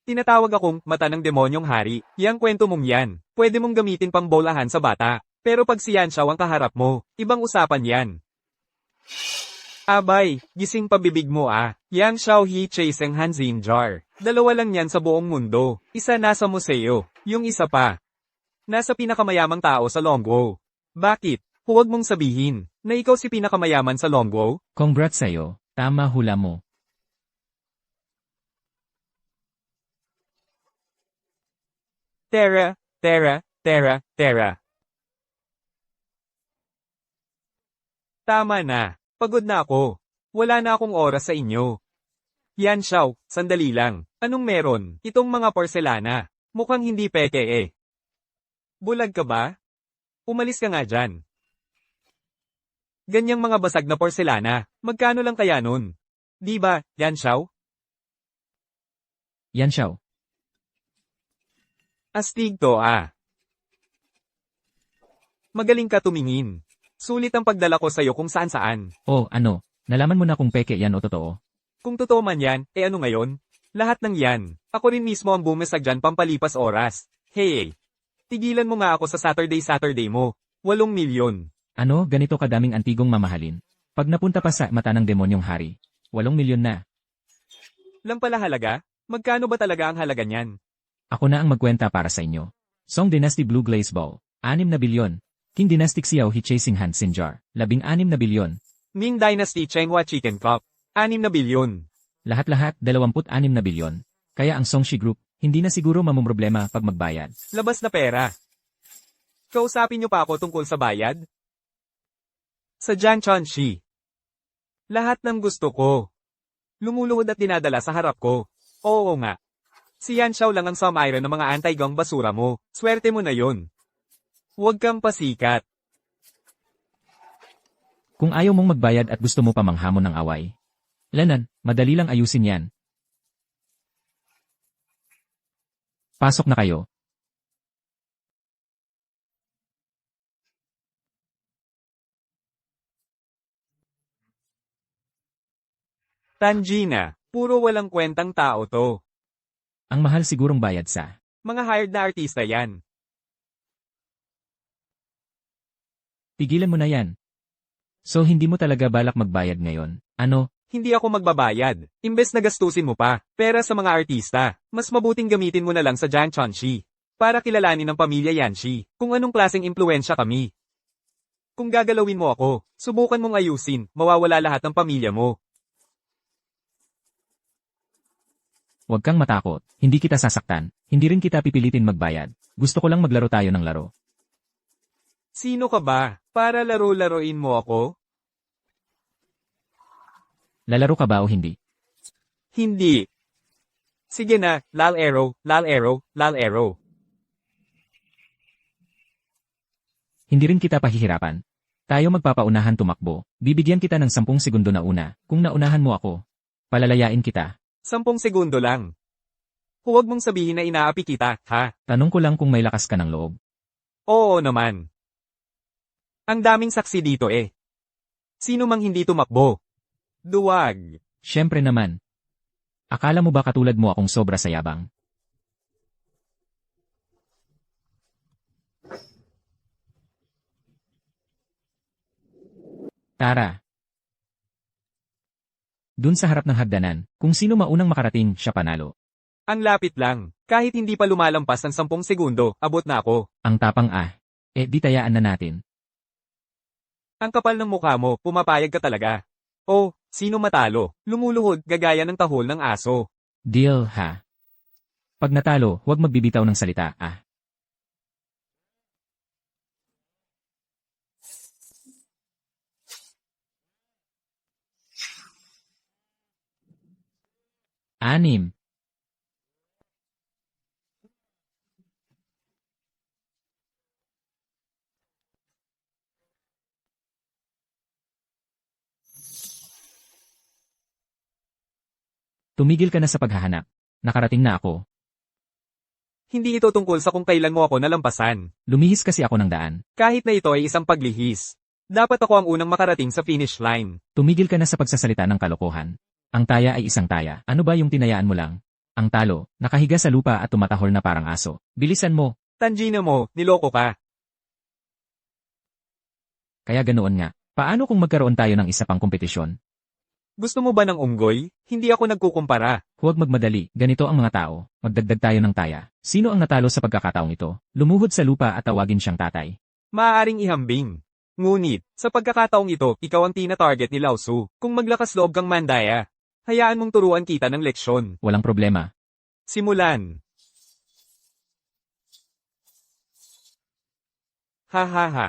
Tinatawag akong mata ng demonyong hari. Yang kwento mong yan, pwede mong gamitin pang bolahan sa bata. Pero pag si Yan Xiao ang kaharap mo, ibang usapan yan. Abay, gising pabibig mo ah. Yang Xiao He Chasing Han Sinjar. 2 lang yan sa buong mundo. Isa nasa museo, yung isa pa. Nasa pinakamayamang tao sa Longguo. Bakit? Huwag mong sabihin na ikaw si pinakamayaman sa Longguo? Congrats sa'yo, tama hula mo. Tera. Tama na. Pagod na ako. Wala na akong oras sa inyo. Yan Xiao, sandali lang. Anong meron? Itong mga porselana. Mukhang hindi peke eh. Bulag ka ba? Umalis ka nga dyan. Ganyang mga basag na porselana. Magkano lang kaya nun? Di ba, Yan Xiao? Yan Xiao. Astig to ah. Magaling ka tumingin. Sulit ang pagdala ko sa'yo kung saan-saan. Oh, ano? Nalaman mo na kung peke yan o totoo? Kung totoo man yan, ano ngayon? Lahat ng yan. Ako rin mismo ang bumisag dyan pampalipas oras. Hey! Tigilan mo nga ako sa Saturday mo. 8 milyon. Ano, ganito kadaming antigong mamahalin? Pag napunta pa sa mata ng demonyong hari, 8 milyon na. Lang pala halaga? Magkano ba talaga ang halaga niyan? Ako na ang magkwenta para sa inyo. Song Dynasty Blue Glaze Ball, 6 na bilyon. King Dynasty Xiao He Chasing Han Sinjar, 16 na bilyon. Ming Dynasty Chenghua Chicken Cup, 6 na bilyon. Lahat-lahat, 26 na bilyon. Kaya ang Songshi Group, hindi na siguro mamumroblema pag magbayad. Labas na pera. Kausapin niyo pa ako tungkol sa bayad? Sa Jiangchuanxi. Lahat ng gusto ko. Lumuluhod at dinadala sa harap ko. Oo nga. Si Yan Xiao lang ang sumairon ng mga anti-gong basura mo. Swerte mo na yon. Huwag kang pasikat. Kung ayaw mong magbayad at gusto mo pa manghamon ng away. Lanan, madali lang ayusin yan. Pasok na kayo. Tangina, puro walang kwentang tao to. Ang mahal sigurong bayad sa. Mga hired na artista yan. Tigilan mo na yan. So hindi mo talaga balak magbayad ngayon, ano? Hindi ako magbabayad. Imbes na gastusin mo pa, pera sa mga artista, mas mabuting gamitin mo na lang sa Jiangchuanxi. Para kilalanin ng pamilya Yanxi, kung anong klaseng impluensya kami. Kung gagalawin mo ako, subukan mong ayusin, mawawala lahat ng pamilya mo. Huwag kang matakot, hindi kita sasaktan, hindi rin kita pipilitin magbayad. Gusto ko lang maglaro tayo ng laro. Sino ka ba? Para laro-laroin mo ako? Lalaro ka ba o hindi? Hindi. Sige na, lal arrow, lal arrow, lal arrow. Hindi rin kita pahihirapan. Tayo magpapaunahan tumakbo, bibigyan kita ng 10 segundo na una, kung naunahan mo ako. Palalayain kita. 10 segundo lang. Huwag mong sabihin na inaapi kita, ha? Tanong ko lang kung may lakas ka ng loob. Oo naman. Ang daming saksi dito eh. Sino mang hindi tumakbo? Duwag. Siyempre naman. Akala mo ba katulad mo akong sobra sa yabang? Tara. Dun sa harap ng hagdanan, kung sino maunang makarating, siya panalo. Ang lapit lang. Kahit hindi pa lumalampas ng 10 segundo, abot na ako. Ang tapang di tayaan na natin. Ang kapal ng mukha mo, pumapayag ka talaga. Oh, sino matalo? Lumuluhod, gagaya ng tahol ng aso. Deal ha. Pag natalo, huwag magbibitaw ng salita Anim. Tumigil ka na sa paghahanap. Nakarating na ako. Hindi ito tungkol sa kung kailan mo ako nalampasan. Lumihis kasi ako ng daan. Kahit na ito ay isang paglihis. Dapat ako ang unang makarating sa finish line. Tumigil ka na sa pagsasalita ng kalokohan. Ang taya ay isang taya. Ano ba yung tinayaan mo lang? Ang talo, nakahiga sa lupa at tumatahol na parang aso. Bilisan mo. Tanjina mo, niloko ka. Kaya ganoon nga. Paano kung magkaroon tayo ng isa pang kompetisyon? Gusto mo ba ng unggoy? Hindi ako nagkukumpara. Huwag magmadali. Ganito ang mga tao. Magdagdag tayo ng taya. Sino ang natalo sa pagkakataong ito? Lumuhod sa lupa at tawagin siyang tatay. Maaaring ihambing. Ngunit, sa pagkakataong ito, ikaw ang tina-target ni Lao Su. Kung maglakas loob kang mandaya, hayaan mong turuan kita ng leksyon. Walang problema. Simulan. Ha ha ha.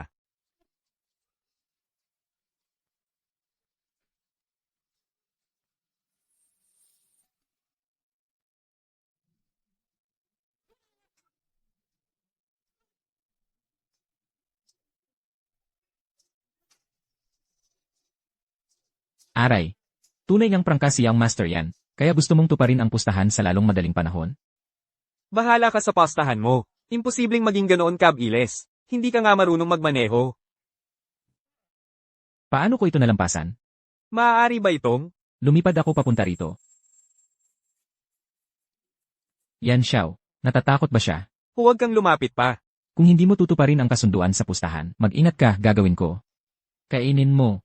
Aray. Tunay ngang prangkasi ang master yan. Kaya gusto mong tuparin ang pustahan sa lalong madaling panahon? Bahala ka sa pastahan mo. Imposibleng maging ganoon kabilis. Hindi ka nga marunong magmaneho. Paano ko ito nalampasan? Maaari ba itong? Lumipad ako papunta rito. Yan Xiao. Natatakot ba siya? Huwag kang lumapit pa. Kung hindi mo tutuparin ang kasunduan sa pustahan, mag-ingat ka, gagawin ko. Kainin mo.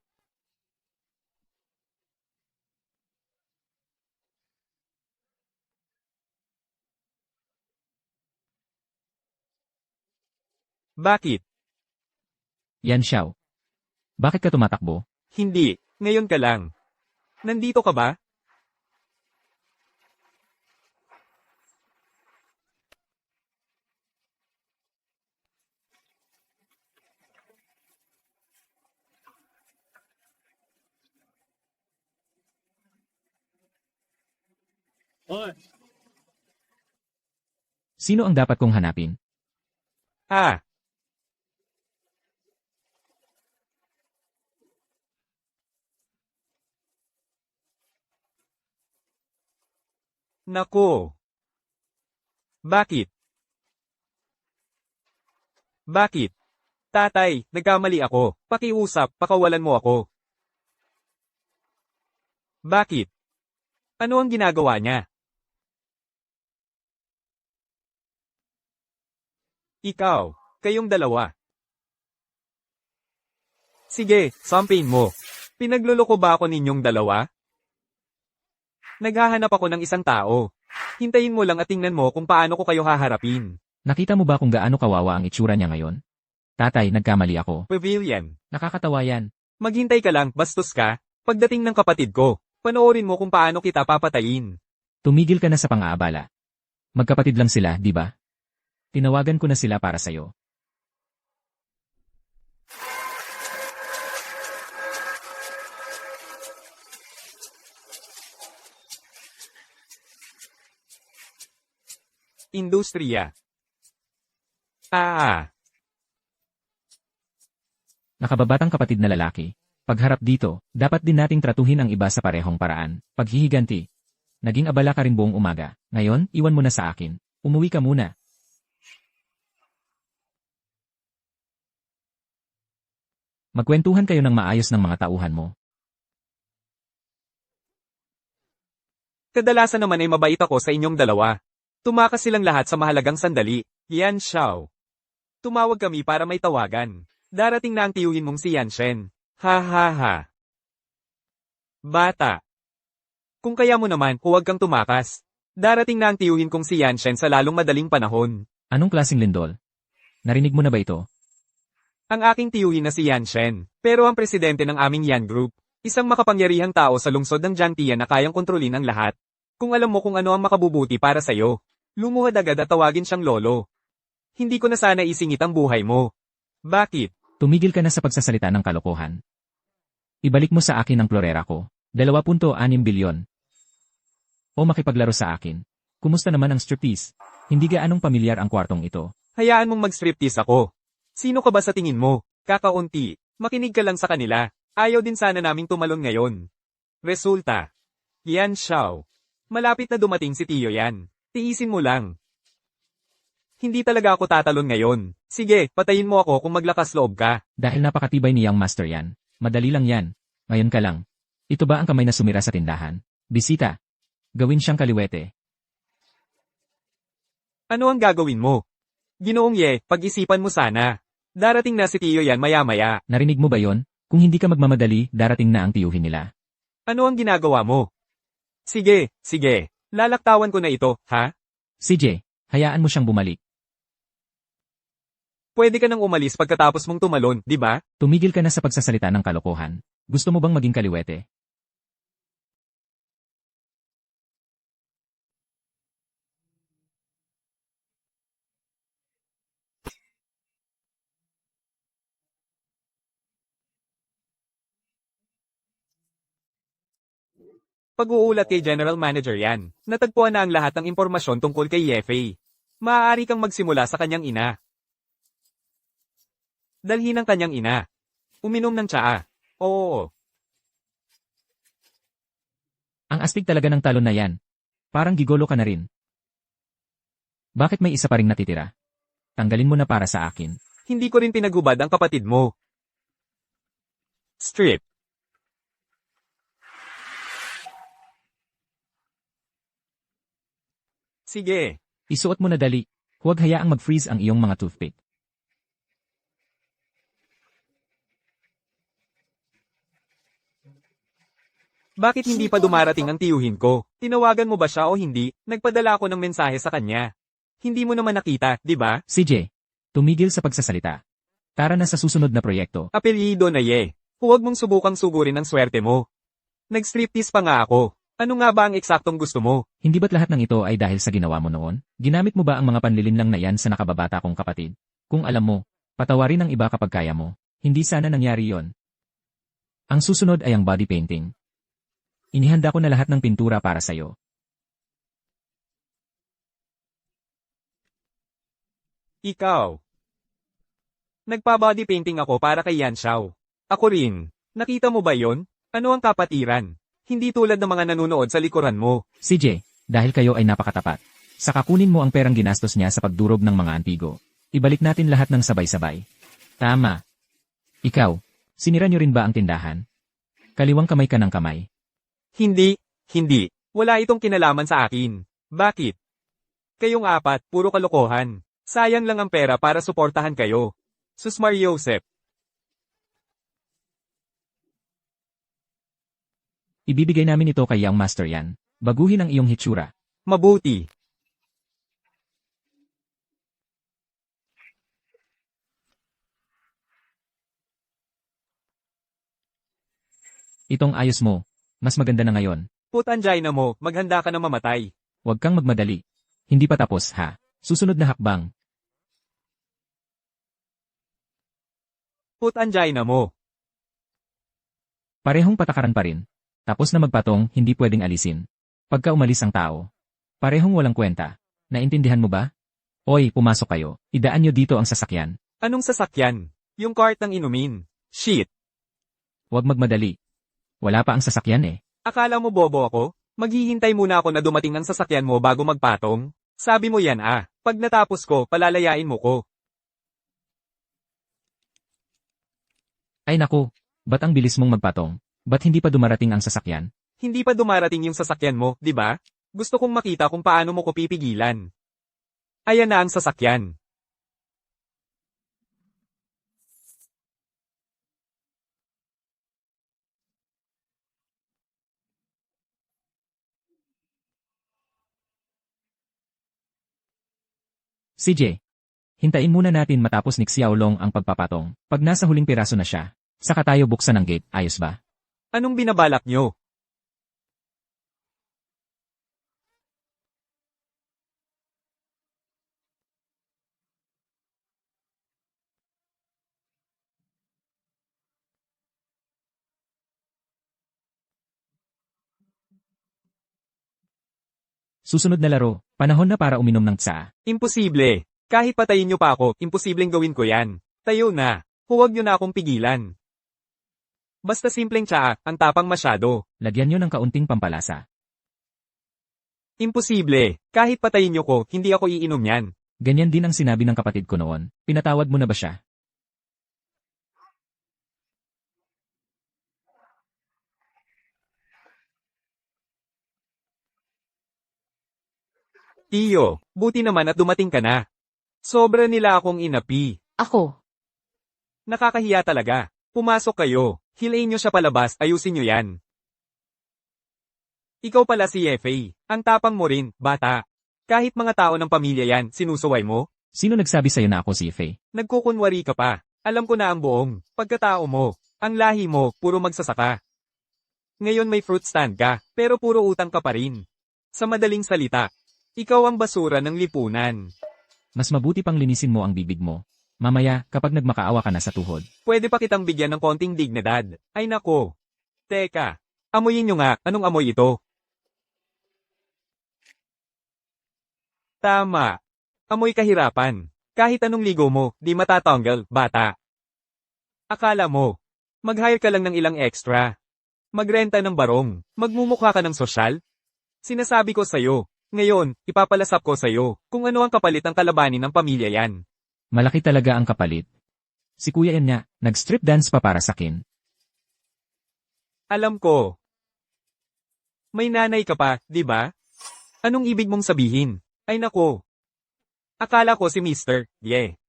Bakit? Yan Xiao. Bakit ka tumatakbo? Hindi. Ngayon ka lang. Nandito ka ba? Sino ang dapat kong hanapin? Ah. Nako. Bakit? Bakit? Tatay, nagkamali ako. Pakiusap, pakawalan mo ako. Bakit? Ano ang ginagawa niya? Ikaw, kayong dalawa. Sige, sampin mo. Pinagluloko ba ako ninyong dalawa? Naghahanap ako ng isang tao. Hintayin mo lang at tingnan mo kung paano ko kayo haharapin. Nakita mo ba kung gaano kawawa ang itsura niya ngayon? Tatay, nagkamali ako. Pavilion. Nakakatawa yan. Maghintay ka lang, bastos ka. Pagdating ng kapatid ko, panoorin mo kung paano kita papatayin. Tumigil ka na sa pang-aabala. Magkapatid lang sila, di ba? Tinawagan ko na sila para sa'yo. Industriya. Ah. Nakababatang kapatid na lalaki. Pagharap dito, dapat din nating tratuhin ang iba sa parehong paraan. Paghihiganti. Naging abala ka rin buong umaga. Ngayon, iwan mo na sa akin. Umuwi ka muna. Magkwentuhan kayo ng maayos ng mga tauhan mo. Kadalasan naman ay mabait ako sa inyong dalawa. Tumakas silang lahat sa mahalagang sandali. Yan Xiao. Tumawag kami para may tawagan. Darating na ang tiyuhin mong si Yanshen. Ha ha ha. Bata. Kung kaya mo naman, huwag kang tumakas. Darating na ang tiyuhin kong si Yanshen sa lalong madaling panahon. Anong klaseng lindol? Narinig mo na ba ito? Ang aking tiyuhin na si Yanshen, pero ang presidente ng aming Yan Group. Isang makapangyarihang tao sa lungsod ng Jantia na kayang kontrolin ang lahat. Kung alam mo kung ano ang makabubuti para sa'yo, lumuhad agad at tawagin siyang lolo. Hindi ko na sana isingit ang buhay mo. Bakit? Tumigil ka na sa pagsasalita ng kalokohan. Ibalik mo sa akin ang florera ko. 2.6 bilyon. O makipaglaro sa akin. Kumusta naman ang striptease? Hindi gaanong pamilyar ang kwartong ito. Hayaan mong mag-striptease ako. Sino ka ba sa tingin mo? Kakaunti. Makinig ka lang sa kanila. Ayaw din sana naming tumalon ngayon. Resulta. Yan Xiao. Malapit na dumating si Tiyo yan. Tiisin mo lang. Hindi talaga ako tatalon ngayon. Sige, patayin mo ako kung maglakas loob ka. Dahil napakatibay ni Young Master yan. Madali lang yan. Ngayon ka lang. Ito ba ang kamay na sumira sa tindahan? Bisita. Gawin siyang kaliwete. Ano ang gagawin mo? Ginoong Ye, pag-isipan mo sana. Darating na si Tiyo yan maya-maya. Narinig mo ba yon? Kung hindi ka magmamadali, darating na ang tiyuhin nila. Ano ang ginagawa mo? Sige, sige. Lalaktawan ko na ito, ha? CJ, hayaan mo siyang bumalik. Pwede ka nang umalis pagkatapos mong tumalon, di ba? Tumigil ka na sa pagsasalita ng kalokohan. Gusto mo bang maging kaliwete? Pag-uulat kay General Manager yan. Natagpuan na ang lahat ng impormasyon tungkol kay Yefei. Maaari kang magsimula sa kanyang ina. Dalhin ang kanyang ina. Uminom ng tsaa. Oo. Ang astig talaga ng talon na yan. Parang gigolo ka na rin. Bakit may isa pa ring natitira? Tanggalin mo na para sa akin. Hindi ko rin pinagubad ang kapatid mo. Strip. Sige. Isuot mo na dali. Huwag hayaang mag-freeze ang iyong mga toothpick. Bakit hindi pa dumarating ang tiyuhin ko? Tinawagan mo ba siya o hindi? Nagpadala ako ng mensahe sa kanya. Hindi mo naman nakita, di ba? CJ, tumigil sa pagsasalita. Tara na sa susunod na proyekto. Apelyido na Ye. Huwag mong subukang sugurin ang swerte mo. Nag-striptease pa nga ako. Ano nga ba ang eksaktong gusto mo? Hindi ba't lahat ng ito ay dahil sa ginawa mo noon? Ginamit mo ba ang mga panlilinlang na yan sa nakababata kong kapatid? Kung alam mo, patawarin ang iba kapag kaya mo. Hindi sana nangyari yon. Ang susunod ay ang body painting. Inihanda ko na lahat ng pintura para sa'yo. Ikaw. Nagpa-body painting ako para kay Yan Xiao. Ako rin. Nakita mo ba yon? Ano ang kapatiran? Hindi tulad ng mga nanunood sa likuran mo. CJ, dahil kayo ay napakatapat. Saka kunin mo ang perang ginastos niya sa pagdurog ng mga antigo. Ibalik natin lahat ng sabay-sabay. Tama. Ikaw, sinira niyo rin ba ang tindahan? Kaliwang kamay ka ng kamay. Hindi, hindi. Wala itong kinalaman sa akin. Bakit? Kayong apat, puro kalokohan. Sayang lang ang pera para suportahan kayo. Susmar Yosef. Ibibigay namin ito kay Young Master yan. Baguhin ang iyong hitsura. Mabuti. Itong ayos mo. Mas maganda na ngayon. Put angina mo, maghanda ka na mamatay. Huwag kang magmadali. Hindi pa tapos, ha? Susunod na hakbang. Put angina mo. Parehong patakaran pa rin. Tapos na magpatong, hindi pwedeng alisin. Pagka umalis ang tao. Parehong walang kwenta. Naintindihan mo ba? Oy, pumasok kayo. Idaan nyo dito ang sasakyan. Anong sasakyan? Yung cart ng inumin. Shit. Huwag magmadali. Wala pa ang sasakyan eh. Akala mo bobo ako? Maghihintay muna ako na dumating ang sasakyan mo bago magpatong? Sabi mo yan ah. Pag natapos ko, palalayain mo ko. Ay naku, ba't ang bilis mong magpatong? Ba't hindi pa dumarating ang sasakyan? Hindi pa dumarating yung sasakyan mo, di ba? Gusto kong makita kung paano mo ko pipigilan. Ayan na ang sasakyan. CJ, hintayin muna natin matapos ni Xiaolong ang pagpapatong. Pag nasa huling piraso na siya, saka tayo buksan ang gate, ayos ba? Anong binabalak nyo? Susunod na laro, panahon na para uminom ng tsa. Imposible. Kahit patayin nyo pa ako, imposibleng gawin ko yan. Tayo na. Huwag nyo na akong pigilan. Basta simpleng tsaa, ang tapang masyado. Lagyan nyo ng kaunting pampalasa. Imposible. Kahit patayin nyo ko, hindi ako iinom yan. Ganyan din ang sinabi ng kapatid ko noon. Pinatawad mo na ba siya? Tiyo, buti naman at dumating ka na. Sobra nila akong inapi. Ako. Nakakahiya talaga. Pumasok kayo. Hilayin nyo siya palabas, ayusin nyo yan. Ikaw pala si Yefei. Ang tapang mo rin, bata. Kahit mga tao ng pamilya yan, sinusuway mo? Sino nagsabi sa'yo na ako si Fei? Nagkukunwari ka pa. Alam ko na ang buong pagkatao mo. Ang lahi mo, puro magsasaka. Ngayon may fruit stand ka, pero puro utang ka pa rin. Sa madaling salita, ikaw ang basura ng lipunan. Mas mabuti pang linisin mo ang bibig mo. Mamaya, kapag nagmakaawa ka na sa tuhod. Pwede pa kitang bigyan ng konting dignidad. Ay nako. Teka, amoyin nyo nga, anong amoy ito? Tama. Amoy kahirapan. Kahit anong ligo mo, di matatanggal, bata. Akala mo, mag-hire ka lang ng ilang extra. Magrenta ng barong, magmumukha ka ng sosyal? Sinasabi ko sa'yo, ngayon, ipapalasap ko sa'yo, kung ano ang kapalit ng kalabanin ng pamilya yan. Malaki talaga ang kapalit. Si kuya yan niya, nag-strip dance pa para sakin. Alam ko. May nanay ka pa, di ba? Anong ibig mong sabihin? Ay nako. Akala ko si Mr.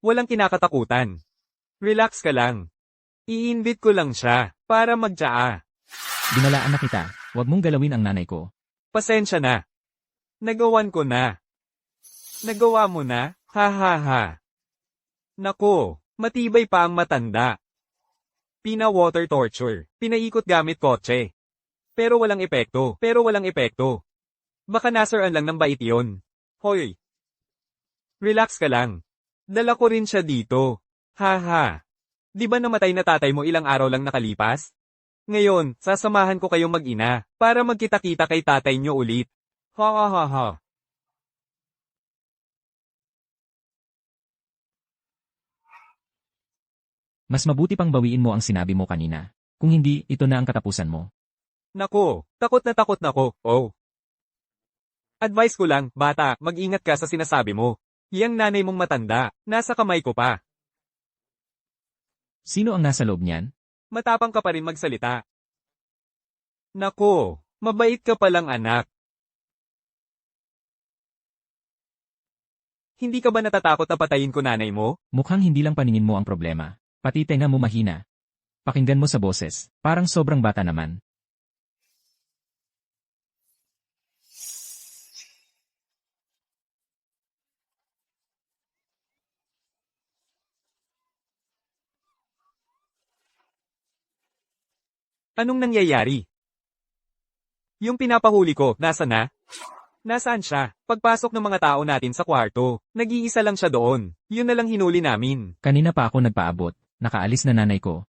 Walang kinakatakutan. Relax ka lang. I-invite ko lang siya, para magtsaa. Binalaan na kita, huwag mong galawin ang nanay ko. Pasensya na. Nagawan ko na. Nagawa mo na? Ha ha ha. Nako, matibay pa ang matanda. Pina-water torture, pinaikot gamit kotse. Pero walang epekto. Baka nasaraan lang ng bait yun. Hoy. Relax ka lang. Dala ko rin siya dito. Ha ha. Di ba namatay na tatay mo ilang araw lang nakalipas? Ngayon, sasamahan ko kayong mag-ina, para magkita-kita kay tatay nyo ulit. Ha ha ha ha. Mas mabuti pang bawiin mo ang sinabi mo kanina. Kung hindi, ito na ang katapusan mo. Nako, takot na ko, oh. Advice ko lang, bata, mag-ingat ka sa sinasabi mo. Yang nanay mong matanda, nasa kamay ko pa. Sino ang nasa loob niyan? Matapang ka pa rin magsalita. Nako, mabait ka palang anak. Hindi ka ba natatakot na patayin ko nanay mo? Mukhang hindi lang paningin mo ang problema. Pati tenga mo mahina. Pakinggan mo sa boses, parang sobrang bata naman. Anong nangyayari? Yung pinapahuli ko, nasa na? Nasaan siya? Pagpasok ng mga tao natin sa kwarto, nag-iisa lang siya doon. Yun na lang hinuli namin. Kanina pa ako nagpaabot. Nakaalis na nanay ko.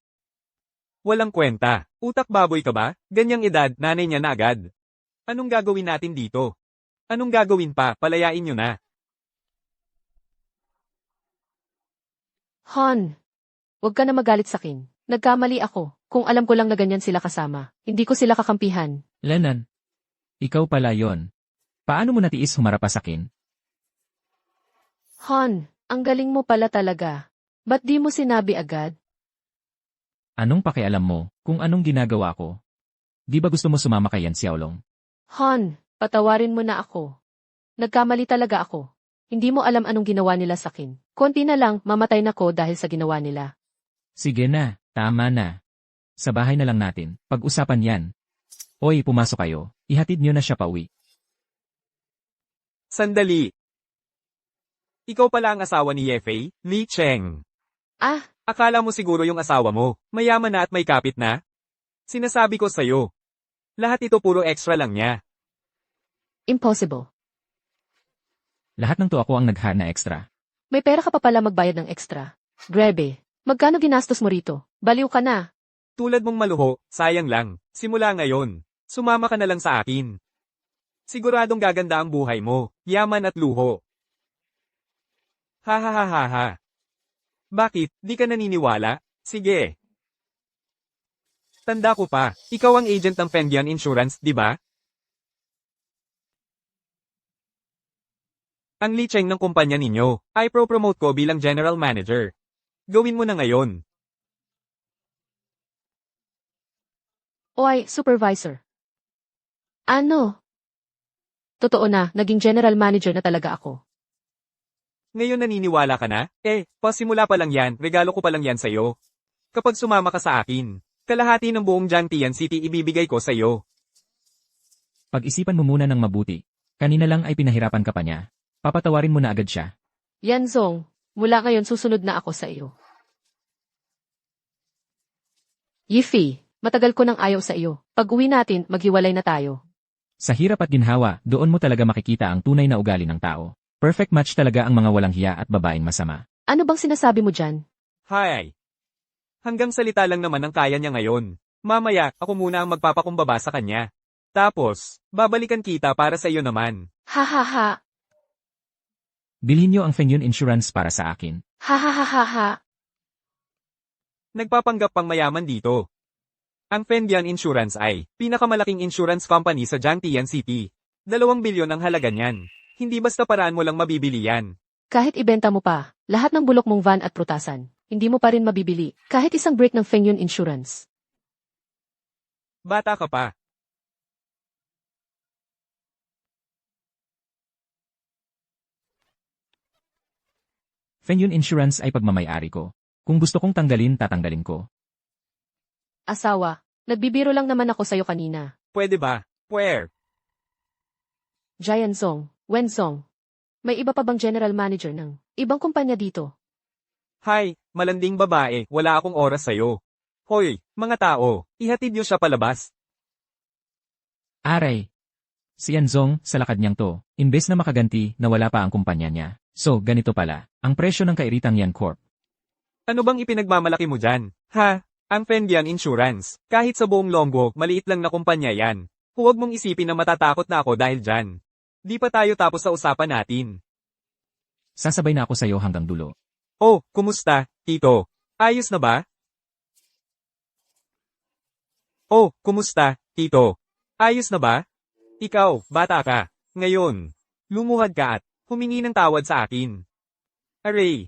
Walang kwenta. Utak baboy ka ba? Ganyang edad, nanay niya na agad. Anong gagawin natin dito? Anong gagawin pa? Palayain nyo na. Han. Huwag ka na magalit sakin. Nagkamali ako. Kung alam ko lang na ganyan sila kasama, hindi ko sila kakampihan. Lenan. Ikaw pala yon. Paano mo natiis humarap pa sakin? Han, ang galing mo pala talaga. Ba't di mo sinabi agad? Anong pakialam mo kung anong ginagawa ko? Di ba gusto mo sumama kay Yan Xiaolong? Han, patawarin mo na ako. Nagkamali talaga ako. Hindi mo alam anong ginawa nila sakin. Konti na lang, mamatay na ko dahil sa ginawa nila. Sige na, tama na. Sa bahay na lang natin, pag-usapan yan. Oy, pumasok kayo. Ihatid nyo na siya pauwi. Sandali. Ikaw pala ang asawa ni Yefei, Li Cheng. Ah, Akala mo siguro yung asawa mo, mayaman na at may kapit na? Sinasabi ko sa'yo. Lahat ito puro extra lang niya. impossible. Lahat ng to ako ang nagha na extra. May pera ka pa pala magbayad ng extra. Grabe. Magkano ginastos mo rito? Baliw ka na. Tulad mong maluho, sayang lang. Simula ngayon, sumama ka na lang sa akin. Siguradong gaganda ang buhay mo, yaman at luho. Ha ha ha ha ha. Bakit, di ka naniniwala? Sige. Tanda ko pa, ikaw ang agent ng Fengyang Insurance, di ba? Ang Li Cheng ng kumpanya ninyo, ay pro-promote ko bilang general manager. Gawin mo na ngayon. O ay, supervisor. Ano? Totoo na, naging general manager na talaga ako. Ngayon naniniwala ka na? Pasimula pa lang yan, regalo ko pa lang yan sa'yo. Kapag sumama ka sa akin, kalahati ng buong Jiangtian City ibibigay ko sa'yo. Pag-isipan mo muna ng mabuti. Kanina lang ay pinahirapan ka pa niya. Papatawarin mo na agad siya. Yanzong, mula ngayon susunod na ako sa iyo. Yifi, matagal ko nang ayaw sa iyo. Pag-uwi natin, maghiwalay na tayo. Sa hirap at ginhawa, doon mo talaga makikita ang tunay na ugali ng tao. Perfect match talaga ang mga walang hiya at babaeng masama. Ano bang sinasabi mo dyan? Hi! Hanggang salita lang naman ang kaya niya ngayon. Mamaya, ako muna ang magpapakumbaba sa kanya. Tapos, babalikan kita para sa iyo naman. Ha ha ha. Bilhin niyo ang Fengyun Insurance para sa akin. Ha ha ha ha ha. Nagpapanggap pang mayaman dito. Ang Fengyang Insurance ay pinakamalaking insurance company sa Jiangtian City. 2 bilyon ang halaga niyan. Hindi basta paraan mo lang mabibili yan. Kahit ibenta mo pa, lahat ng bulok mong van at prutasan, hindi mo pa rin mabibili, kahit isang break ng Fengyun Insurance. Bata ka pa. Fengyun Insurance ay pagmamayari ko. Kung gusto kong tanggalin, tatanggalin ko. Asawa, nagbibiro lang naman ako sa'yo kanina. Pwede ba? Where? Jianzong, Wenzong. May iba pa bang general manager ng ibang kumpanya dito? Hi, malanding babae, wala akong oras sa'yo. Hoy, mga tao, ihatid niyo siya palabas. Aray! Si Yanzong, sa lakad niyang to, imbes na makaganti, nawala pa ang kumpanya niya. So, ganito pala, ang presyo ng kairitang Yan Corp. Ano bang ipinagmamalaki mo dyan? Ha? Ang Fengyang Insurance. Kahit sa buong Longgo, maliit lang na kumpanya yan. Huwag mong isipin na matatakot na ako dahil dyan. Di pa tayo tapos sa usapan natin. Sasabay na ako sa'yo hanggang dulo. Oh, kumusta, Tito? Ayos na ba? Oh, kumusta, Tito? Ayos na ba? Ikaw, bata ka. Ngayon, lumuhad ka at humingi ng tawad sa akin. Aray,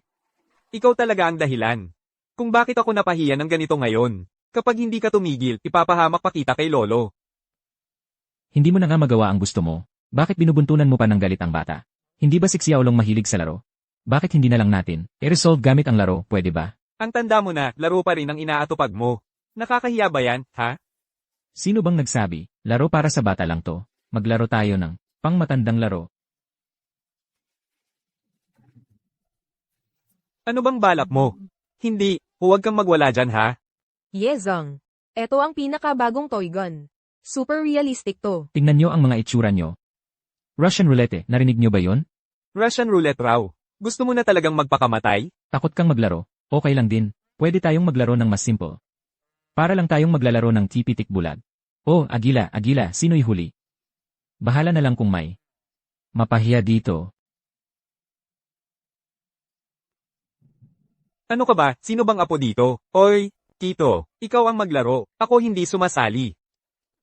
ikaw talaga ang dahilan. Kung bakit ako napahiya ng ganito ngayon. Kapag hindi ka tumigil, ipapahamak pa kita kay Lolo. Hindi mo na nga magawa ang gusto mo. Bakit binubuntunan mo pa ng galit ang bata? Hindi ba si Xiaolong mahilig sa laro? Bakit hindi na lang natin i-resolve gamit ang laro, pwede ba? Ang tanda mo na, laro pa rin ang inaatupag mo. Nakakahiya ba yan, ha? Sino bang nagsabi, laro para sa bata lang to? Maglaro tayo ng pangmatandang laro. Ano bang balak mo? Hindi, huwag kang magwala dyan ha. Yezong. Ito ang pinakabagong toy gun. Super realistic to. Tingnan nyo ang mga itsura nyo. Russian roulette, narinig nyo ba yon? Russian roulette raw. Gusto mo na talagang magpakamatay? Takot kang maglaro? Okay lang din. Pwede tayong maglaro ng mas simple. Para lang tayong maglalaro ng tipitik bulag. Oh, agila, sino'y huli? Bahala na lang kung may mapahiya dito. Ano ka ba? Sino bang apo dito? Oy, Tito, ikaw ang maglaro. Ako hindi sumasali.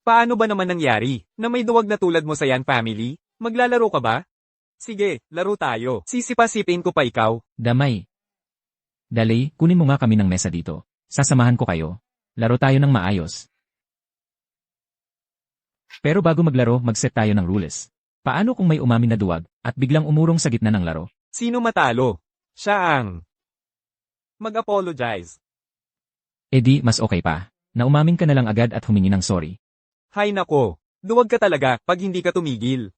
Paano ba naman nangyari na may duwag na tulad mo sa Yan family? Maglalaro ka ba? Sige, laro tayo. Sisipasipin ko pa ikaw. Damay. Dali, kunin mo nga kami ng mesa dito. Sasamahan ko kayo. Laro tayo ng maayos. Pero bago maglaro, mag-set tayo ng rules. Paano kung may umamin na duwag at biglang umurong sa gitna ng laro? Sino matalo? Siya ang mag-apologize. E di, mas okay pa. Na umamin ka na lang agad at humingi ng sorry. Hay nako, duwag ka talaga pag hindi ka tumigil.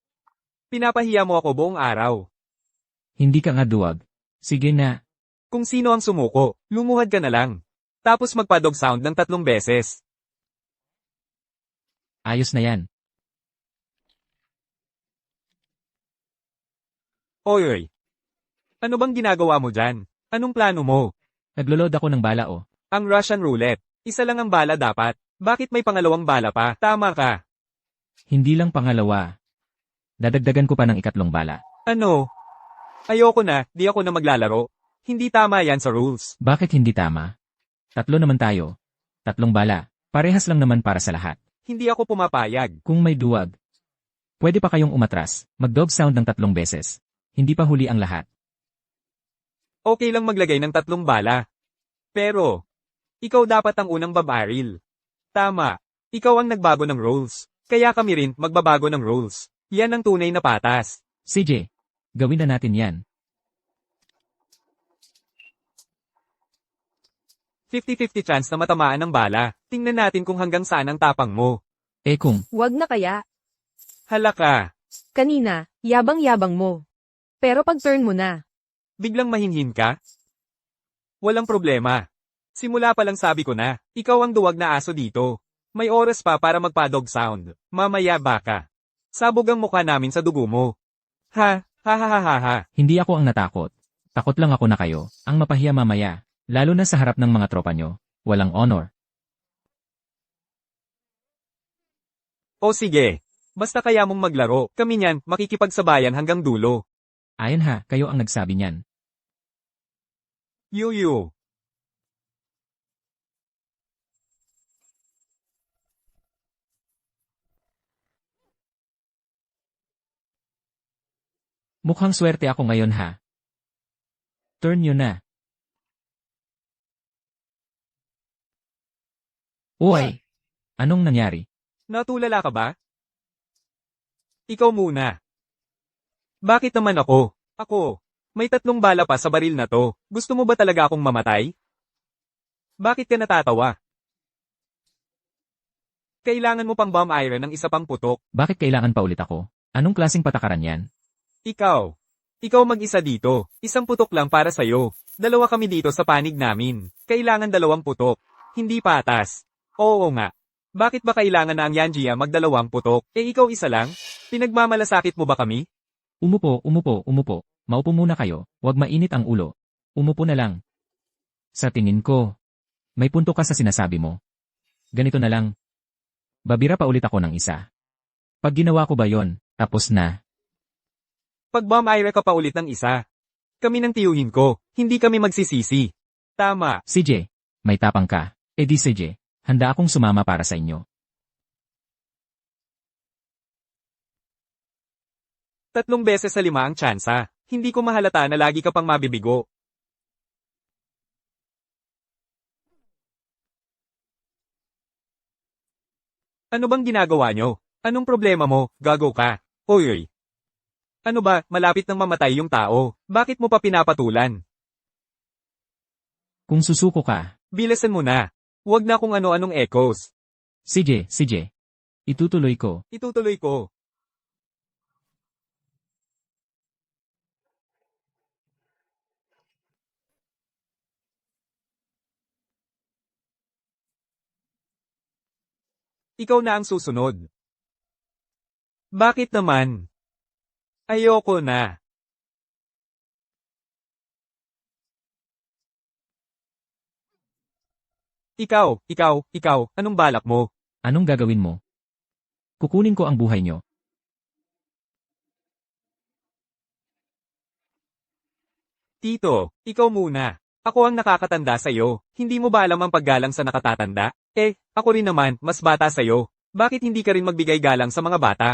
Pinapahiya mo ako buong araw. Hindi ka nga duwag. Sige na. Kung sino ang sumuko, lumuhad ka na lang. Tapos magpa-dog sound ng 3 beses. Ayos na yan. Oy. Ano bang ginagawa mo dyan? Anong plano mo? Nagloload ako ng bala oh. Ang Russian roulette. Isa lang ang bala dapat. Bakit may pangalawang bala pa? Tama ka. Hindi lang pangalawa. Dadagdagan ko pa ng 3 bala. Ano? Ayoko na, di ako na maglalaro. Hindi tama yan sa rules. Bakit hindi tama? 3 naman tayo. 3 bala. Parehas lang naman para sa lahat. Hindi ako pumapayag. Kung may duwag, pwede pa kayong umatras. Mag-dog sound ng 3 beses. Hindi pa huli ang lahat. Okay lang maglagay ng 3 bala. Pero, ikaw dapat ang unang babaril. Tama. Ikaw ang nagbago ng rules. Kaya kami rin magbabago ng rules. Yan ang tunay na patas. CJ, gawin na natin yan. 50-50 chance na matamaan ng bala. Tingnan natin kung hanggang saan ang tapang mo. Kung, Wag na kaya. Hala ka. Kanina, yabang-yabang mo. Pero pag turn mo na, Biglang mahinhin ka? Walang problema. Simula pa lang sabi ko na, ikaw ang duwag na aso dito. May oras pa para magpa-dog sound. Mamaya baka. Sabog ang mukha namin sa dugo mo. Ha, ha ha ha ha ha. hindi ako ang natakot. Takot lang ako na kayo, ang mapahiya mamaya. Lalo na sa harap ng mga tropa nyo. Walang honor. O sige. Basta kaya mong maglaro, kami niyan, makikipagsabayan hanggang dulo. Ayon ha, kayo ang nagsabi niyan. Yuyu. Mukhang swerte ako ngayon ha. Turn nyo na. Uy! Anong nangyari? Natulala ka ba? Ikaw muna. Bakit naman ako? Ako. May 3 bala pa sa baril na to. Gusto mo ba talaga akong mamatay? Bakit ka natatawa? Kailangan mo pang bomb iron ng isa pang putok. Bakit kailangan pa ulit ako? Anong klaseng patakaran yan? Ikaw. Ikaw mag-isa dito. 1 putok lang para sa'yo. 2 kami dito sa panig namin. Kailangan 2 putok. Hindi patas. Oo nga. Bakit ba kailangan na ang Yanjia mag-2 putok? Ikaw isa lang? Pinagmamalasakit mo ba kami? Umupo, umupo, umupo. Maupo muna kayo, wag mainit ang ulo. Umupo na lang. Sa tingin ko, may punto ka sa sinasabi mo. Ganito na lang. Babira pa ulit ako ng isa. Pag ginawa ko ba yon, tapos na. Pag bomb iron ka pa ulit ng isa. Kami nang tiyuhin ko. Hindi kami magsisisi. Tama. CJ, may tapang ka. Di CJ, handa akong sumama para sa inyo. 3 beses sa 5 ang tsansa. Hindi ko mahalata na lagi ka pang mabibigo. Ano bang ginagawa nyo? Anong problema mo? Gago ka. Oy. Ano ba, malapit nang mamatay yung tao. Bakit mo pa pinapatulan? Kung susuko ka, Bilasan mo na. Huwag na kung ano-anong echoes. CJ, itutuloy ko. Itutuloy ko. Ikaw na ang susunod. Bakit naman? Ayoko na. Ikaw, anong balak mo? Anong gagawin mo? Kukunin ko ang buhay nyo. Tito, ikaw muna. Ako ang nakakatanda sa'yo. Hindi mo ba alam ang paggalang sa nakatatanda? Ako rin naman, mas bata sa'yo. Bakit hindi ka rin magbigay galang sa mga bata?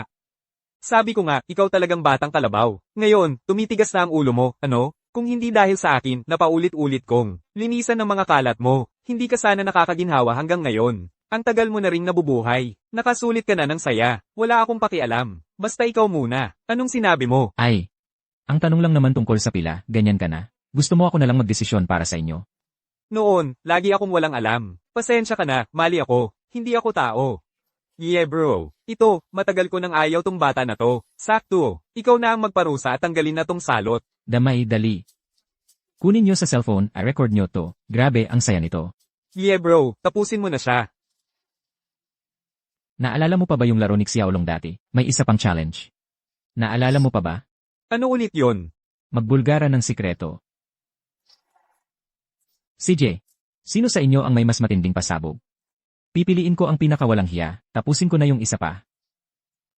Sabi ko nga, ikaw talagang batang kalabaw. Ngayon, tumitigas na ang ulo mo, ano? Kung hindi dahil sa akin, napaulit-ulit kong linisan ng mga kalat mo, hindi ka sana nakakaginhawa hanggang ngayon. Ang tagal mo na ring nabubuhay. Nakasulit ka na ng saya. Wala akong pakialam. Basta ikaw muna. Anong sinabi mo? Ay, ang tanong lang naman tungkol sa pila, ganyan ka na. Gusto mo ako na lang magdesisyon para sa inyo. Noon, lagi akong walang alam. Pasensya ka na, mali ako. Hindi ako tao. Yeah bro. Ito, matagal ko nang ayaw tong bata na to. Sakto. Ikaw na ang magparusa at tanggalin na tong salot. Damay, dali. Kunin nyo sa cellphone, record nyo to. Grabe, ang saya nito. Yeah bro, tapusin mo na siya. Naalala mo pa ba yung laro ni Xiaolong dati? May isa pang challenge. Naalala mo pa ba? Ano ulit yon? Magbulgara ng sikreto. CJ, sino sa inyo ang may mas matinding pasabog? Pipiliin ko ang pinakawalang hiya, tapusin ko na yung isa pa.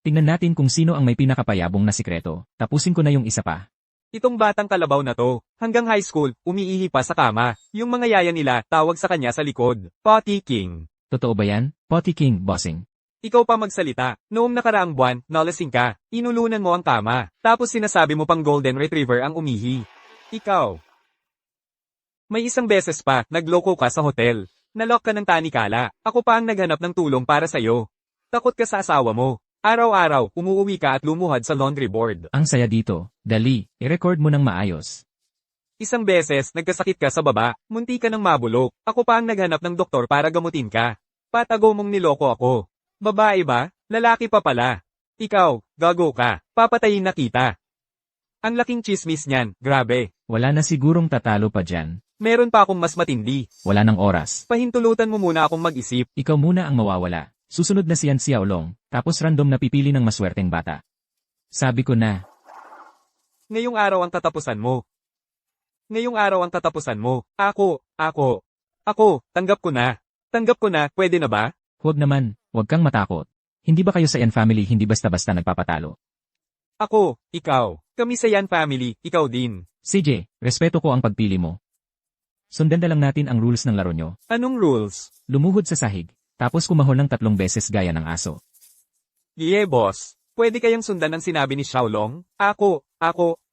Tingnan natin kung sino ang may pinakapayabong na sikreto, tapusin ko na yung isa pa. Itong batang kalabaw na to, hanggang high school, umiihi pa sa kama. Yung mga yaya nila, tawag sa kanya sa likod, Potty King. Totoo ba yan? Potty King, bossing. Ikaw pa magsalita. Noong nakaraang buwan, nalasing ka, inulunan mo ang kama, tapos sinasabi mo pang golden retriever ang umihi. Ikaw. May isang beses pa, nagloko ka sa hotel. Nalock ka ng tanikala, ako pa ang naghanap ng tulong para sa'yo. Takot ka sa asawa mo. Araw-araw, umuuwi ka at lumuhad sa laundry board. Ang saya dito. Dali, i-record mo ng maayos. Isang beses, nagkasakit ka sa baba, munti ka ng mabulok. Ako pa ang naghanap ng doktor para gamutin ka. Patago mong niloko ako. Babae ba? Lalaki pa pala. Ikaw, gago ka. Papatayin na kita. Ang laking chismis niyan, grabe. Wala na sigurong tatalo pa dyan. Meron pa akong mas matindi. Wala ng oras. Pahintulutan mo muna akong mag-isip. Ikaw muna ang mawawala. Susunod na si Yan Xiaolong, tapos random na pipili ng maswerteng bata. Sabi ko na, Ngayong araw ang tatapusan mo. Ngayong araw ang tatapusan mo. Ako, tanggap ko na. Tanggap ko na, pwede na ba? huwag naman, huwag kang matakot. Hindi ba kayo sa Yan family hindi basta-basta nagpapatalo? Ako, ikaw. Kami sa Yan family, ikaw din. CJ, respeto ko ang pagpili mo. Sundan na lang natin ang rules ng laro nyo. Anong rules? Lumuhod sa sahig, tapos kumahol ng 3 beses gaya ng aso. Yeah, boss. Pwede kayang sundan ang sinabi ni Xiaolong?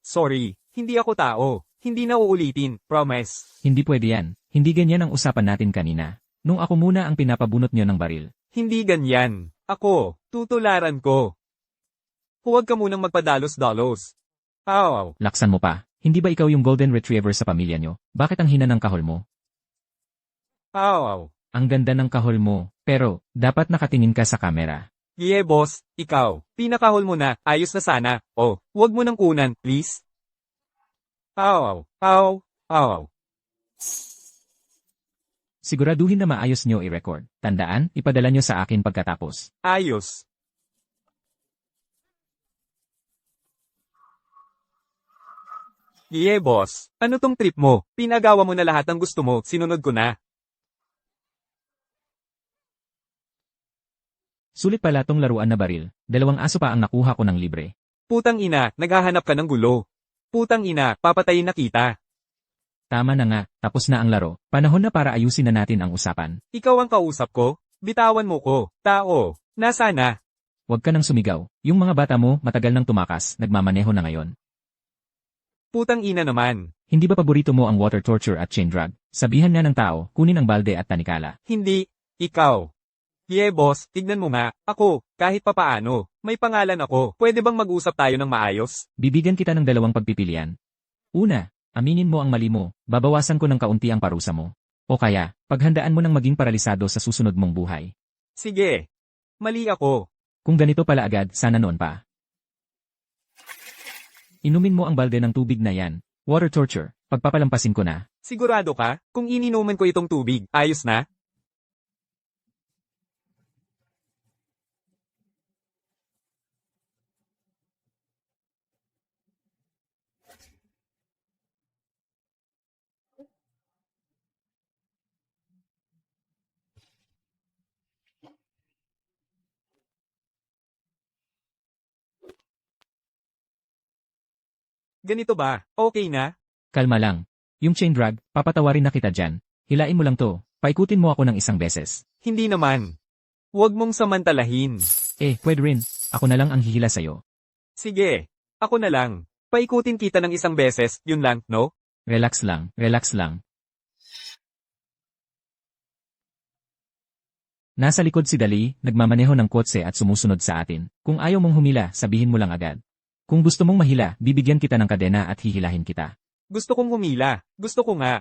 Sorry. Hindi ako tao. Hindi na uulitin, promise. Hindi pwede yan. Hindi ganyan ang usapan natin kanina. Nung ako muna ang pinapabunot nyo ng baril. Hindi ganyan. Ako, tutularan ko. Huwag ka munang magpadalos-dalos. Aw. Laksan mo pa. Hindi ba ikaw yung golden retriever sa pamilya nyo? Bakit ang hina ng kahol mo? Aw. Ang ganda ng kahol mo. Pero, dapat nakatingin ka sa kamera. Yeah, boss. Ikaw. Pinakahol mo na. Ayos na sana. Oh, huwag mo nang kunan, please. Aw. Siguraduhin na maayos nyo i-record. Tandaan, ipadala nyo sa akin pagkatapos. Ayos. Yeah, boss. Ano tong trip mo? Pinagawa mo na lahat ng gusto mo, sinunod ko na. Sulit pala tong laruan na baril. 2 aso pa ang nakuha ko ng libre. Putang ina, naghahanap ka ng gulo. Putang ina, papatayin na kita. Tama na nga, tapos na ang laro. Panahon na para ayusin na natin ang usapan. Ikaw ang kausap ko? Bitawan mo ko. Tao. Nasana? Huwag ka nang sumigaw. Yung mga bata mo, matagal nang tumakas, nagmamaneho na ngayon. Putang ina naman. Hindi ba paborito mo ang water torture at chain drug? Sabihan nga ng tao, kunin ang balde at tanikala. Hindi. Ikaw. Yeah, boss. Tignan mo nga. Ako, kahit papaano. May pangalan ako. Pwede bang mag-usap tayo ng maayos? Bibigyan kita ng 2 pagpipilian. Una, aminin mo ang mali mo, babawasan ko ng kaunti ang parusa mo. O kaya, paghandaan mo ng maging paralisado sa susunod mong buhay. Sige. Mali ako. Kung ganito pala agad, sana noon pa. Inumin mo ang balde ng tubig na yan. Water torture, pagpapalampasin ko na. Sigurado ka? Kung ininuman ko itong tubig, ayos na? Ganito ba? Okay na? Kalma lang. Yung chain drug, papatawarin na kita dyan. Hilain mo lang to, paikutin mo ako ng 1 beses. Hindi naman. Huwag mong samantalahin. Pwede rin. Ako na lang ang hihila sa'yo. Sige. Ako na lang. Paikutin kita ng 1 beses, yun lang, no? Relax lang, relax lang. Nasa likod si Dali, nagmamaneho ng kotse at sumusunod sa atin. Kung ayaw mong humila, sabihin mo lang agad. Kung gusto mong mahila, bibigyan kita ng kadena at hihilahin kita. Gusto kong humila. Gusto ko nga.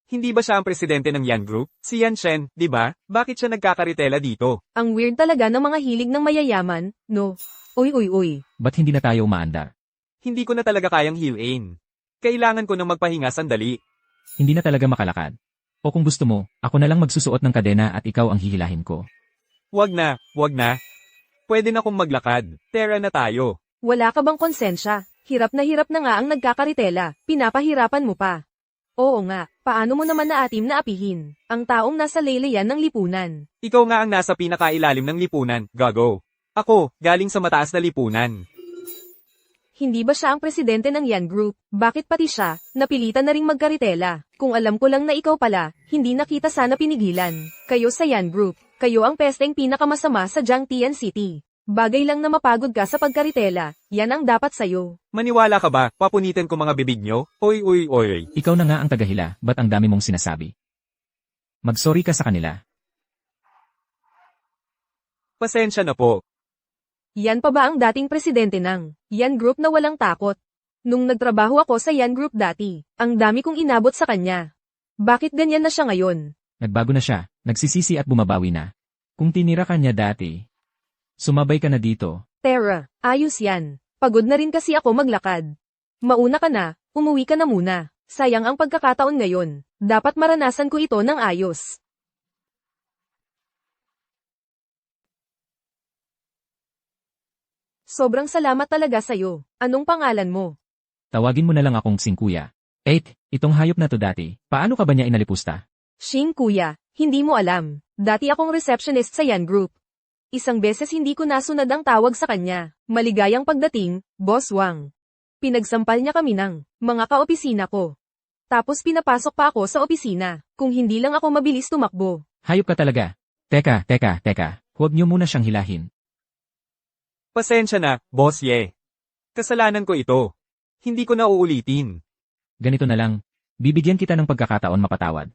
Hindi ba siya ang presidente ng Yan Group? Si Yan Shen, di ba? Bakit siya nagkakaritela dito? Ang weird talaga ng mga hilig ng mayayaman, no? Uy. Ba't hindi na tayo umaandar? Hindi ko na talaga kayang hilin. Kailangan ko nang magpahinga sandali. Hindi na talaga makalakad. O kung gusto mo, ako na lang magsusuot ng kadena at ikaw ang hihilahin ko. Wag na, wag na. Pwede na akong maglakad. Tara na tayo. Wala ka bang konsensya? Hirap na nga ang nagkakaritela, pinapahirapan mo pa. Oo nga, paano mo naman naatim na apihin ang taong nasa laylayan ng lipunan? Ikaw nga ang nasa pinakailalim ng lipunan, gago. Ako, galing sa mataas na lipunan. Hindi ba siya ang presidente ng Yan Group? Bakit pati siya, napilitan na ring magkaritela? Kung alam ko lang na ikaw pala, hindi na kita sana pinigilan. Kayo sa Yan Group, kayo ang pesteng pinakamasama sa Jiangtian City. Bagay lang na mapagod ka sa pagkaritela, yan ang dapat sayo. Maniwala ka ba, papunitin ko mga bibig nyo? Oy oy oy. Ikaw na nga ang tagahila, ba't ang dami mong sinasabi? Magsorry ka sa kanila. Pasensya na po. Yan pa ba ang dating presidente ng Yan Group na walang takot? Nung nagtrabaho ako sa Yan Group dati, ang dami kong inabot sa kanya. Bakit ganyan na siya ngayon? Nagbago na siya, nagsisisi at bumabawi na. Kung tinira ka niya dati, sumabay ka na dito. Tara, ayos yan. Pagod na rin kasi ako maglakad. Mauna ka na, umuwi ka na muna. Sayang ang pagkakataon ngayon. Dapat maranasan ko ito ng ayos. Sobrang salamat talaga sa'yo. Anong pangalan mo? Tawagin mo na lang akong Sing Kuya. 8, itong hayop na to dati, paano ka ba niya inalipusta? Shing Kuya, hindi mo alam. Dati akong receptionist sa Yan Group. Isang beses hindi ko nasunod ang tawag sa kanya. Maligayang pagdating, Boss Wang. Pinagsampal niya kami ng mga kaopisina ko. Tapos pinapasok pa ako sa opisina, kung hindi lang ako mabilis tumakbo. Hayop ka talaga. Teka. Huwag niyo muna siyang hilahin. Pasensya na, Boss Ye. Kasalanan ko ito. Hindi ko na uulitin. Ganito na lang, bibigyan kita ng pagkakataon mapatawad.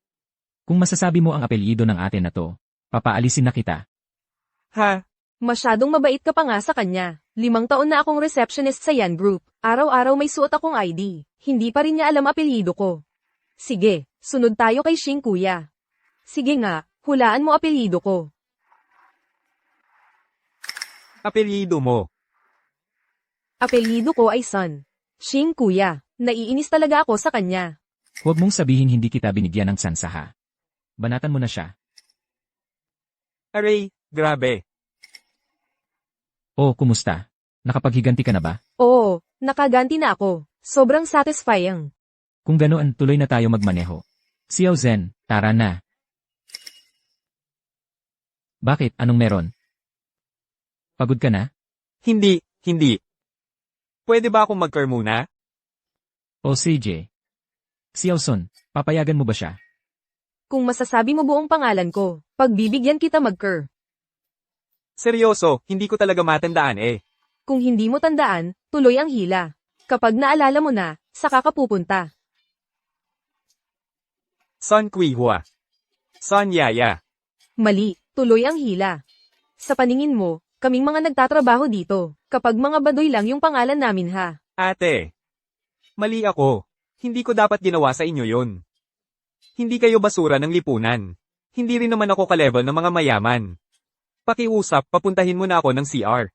Kung masasabi mo ang apelyido ng atin na to, papaalisin na kita. Ha? Masyadong mabait ka pa nga sa kanya. 5 taon na akong receptionist sa Yan Group. Araw-araw may suot akong ID. Hindi pa rin niya alam apelyido ko. Sige, sunod tayo kay Shing Kuya. Sige nga, hulaan mo apelyido ko. Apelyido mo. Apelyido ko ay Sun. Shing Kuya, naiinis talaga ako sa kanya. Huwag mong sabihin hindi kita binigyan ng sansaha. Banatan mo na siya. Aray, grabe. Oh, kumusta? Nakapaghiganti ka na ba? Oo, nakaganti na ako. Sobrang satisfying. Kung ganoon, tuloy na tayo magmaneho. Xiao Zhen, tara na. Bakit? Anong meron? Pagod ka na? Hindi. Pwede ba akong mag-car muna? O CJ. Xiao Sun, papayagan mo ba siya? Kung masasabi mo buong pangalan ko, pagbibigyan kita mag-ker. Seryoso, hindi ko talaga matandaan eh. Kung hindi mo tandaan, tuloy ang hila. Kapag naalala mo na, saka ka pupunta. Son Kuihua. Son Yaya. Mali, tuloy ang hila. Sa paningin mo, kaming mga nagtatrabaho dito, kapag mga baduy lang yung pangalan namin ha. Ate. Mali ako. Hindi ko dapat ginawa sa inyo yun. Hindi kayo basura ng lipunan. Hindi rin naman ako ka-level ng mga mayaman. Pakiusap, papuntahin mo na ako ng CR.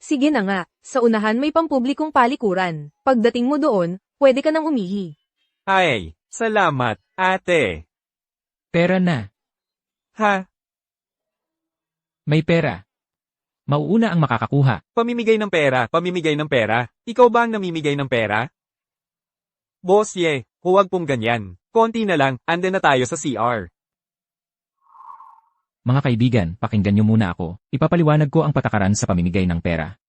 Sige na nga, sa unahan may pampublikong palikuran. Pagdating mo doon, pwede ka nang umihi. Ay, salamat, ate. Pera na. Ha? May pera. Mauuna ang makakakuha. Pamimigay ng pera. Ikaw ba ang namimigay ng pera? Boss Ye, huwag pong ganyan. Konti na lang, ande na tayo sa CR. Mga kaibigan, pakinggan niyo muna ako. Ipapaliwanag ko ang patakaran sa pamimigay ng pera.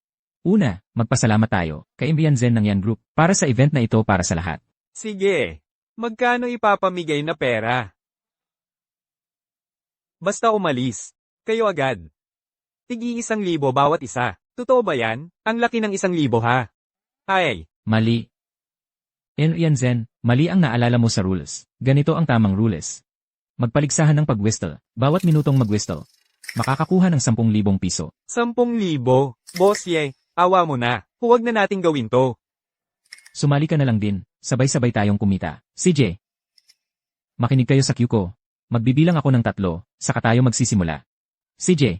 Una, magpasalamat tayo kay Imbian Zen ng Yan Group para sa event na ito para sa lahat. Sige, magkano ipapamigay na pera? Basta umalis. Kayo agad. Tigi 1,000 bawat isa. Totoo ba yan? Ang laki ng 1,000 ha. Ay, Mali. Imbian Zen, mali ang naalala mo sa rules. Ganito ang tamang rules. Magpaligsahan ng pag-whistle. Bawat minutong mag-whistle. Makakakuha ng 10,000 piso. 10,000. Boss Ye, awa mo na. Huwag na nating gawin to. Sumali ka na lang din. Sabay-sabay tayong kumita. CJ. Makinig kayo sa cue ko. Magbibilang ako ng 3, saka tayo magsisimula. CJ.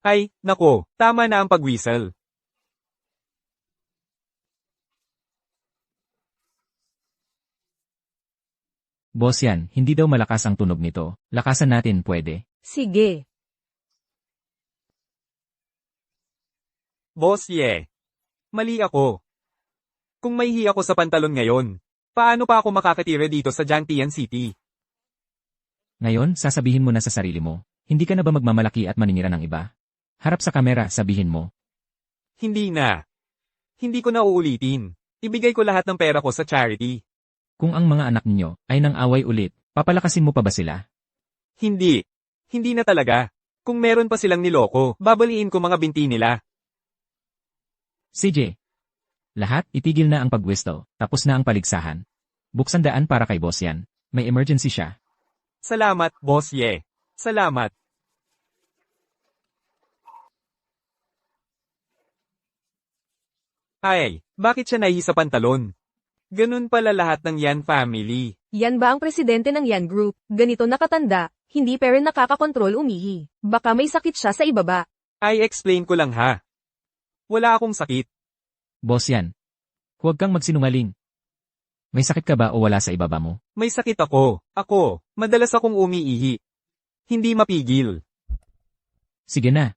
Ay, nako, tama na ang pag-whistle. Boss yan, hindi daw malakas ang tunog nito. Lakasan natin pwede. Sige. Boss Ye. Mali ako. Kung mahihi ako sa pantalon ngayon, paano pa ako makakatira dito sa Jiangtian City? Ngayon, sasabihin mo na sa sarili mo. Hindi ka na ba magmamalaki at maninira ng iba? Harap sa kamera, sabihin mo. Hindi na. Hindi ko na uulitin. Ibigay ko lahat ng pera ko sa charity. Kung ang mga anak ninyo ay nang away ulit, papalakasin mo pa ba sila? Hindi. Hindi na talaga. Kung meron pa silang niloko, babaliin ko mga binti nila. CJ. Lahat, itigil na ang pag-whistle. Tapos na ang paligsahan. Buksan daan para kay boss yan. May emergency siya. Salamat, Boss Ye. Salamat. Ay, bakit siya nahihi sa pantalon? Ganun pala lahat ng Yan family. Yan ba ang presidente ng Yan Group? Ganito nakatanda, hindi pa rin nakakakontrol umihi. Baka may sakit siya sa ibaba. Ay, explain ko lang ha. Wala akong sakit. Boss yan. Huwag kang magsinungaling. May sakit ka ba o wala sa ibaba mo? May sakit ako. Madalas akong umiihi. Hindi mapigil. Sige na.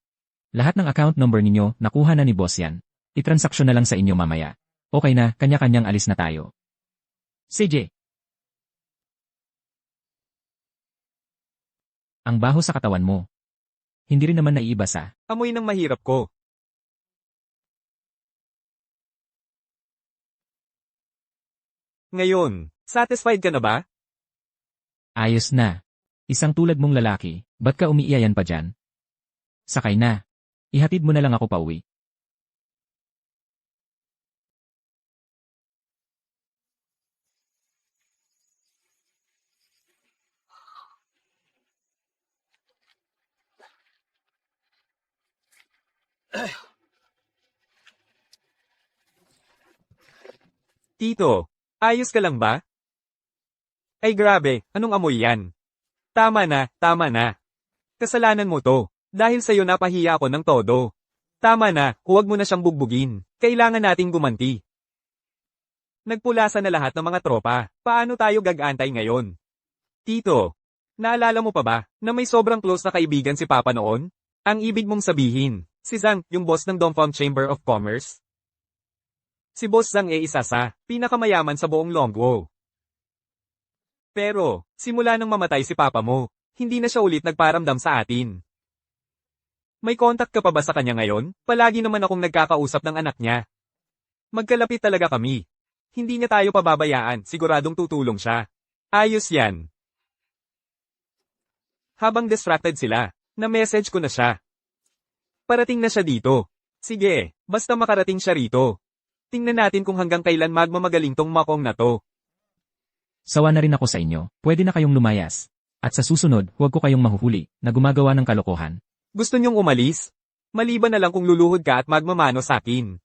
Lahat ng account number ninyo, nakuha na ni boss yan. Itransaksyon na lang sa inyo mamaya. Okay na, kanya-kanyang alis na tayo. CJ. Ang baho sa katawan mo. Hindi rin naman naiiba sa. Amoy ng mahirap ko. Ngayon, satisfied ka na ba? Ayos na. Isang tulad mong lalaki, ba't ka umiiyayan pa dyan? Sakay na. Ihatid mo na lang ako pauwi. Tito, ayos ka lang ba? Ay grabe, anong amoy yan? Tama na, tama na. Kasalanan mo to, dahil sa'yo napahiya ako ng todo. Tama na, huwag mo na siyang bugbugin. Kailangan nating gumanti. Nagpulasa na lahat ng mga tropa. Paano tayo gag-antay ngayon? Tito, naalala mo pa ba na may sobrang close na kaibigan si Papa noon? Ang ibig mong sabihin, si Zhang, yung boss ng Dongfang Chamber of Commerce? Si Boss Zhang isa sa pinakamayaman sa buong Longguo. Pero, simula nang mamatay si Papa mo, hindi na siya ulit nagparamdam sa atin. May contact ka pa ba sa kanya ngayon? Palagi naman akong nagkakausap ng anak niya. Magkalapit talaga kami. Hindi niya tayo pababayaan, siguradong tutulong siya. Ayos yan. Habang distracted sila, na-message ko na siya. Parating na siya dito. Sige, basta makarating siya rito. Tingnan natin kung hanggang kailan magmamagaling tong makong na to. Sawa na rin ako sa inyo, pwede na kayong lumayas. At sa susunod, huwag ko kayong mahuhuli na gumagawa ng kalokohan. Gusto niyong umalis? Maliban na lang kung luluhod ka at magmamano sa akin.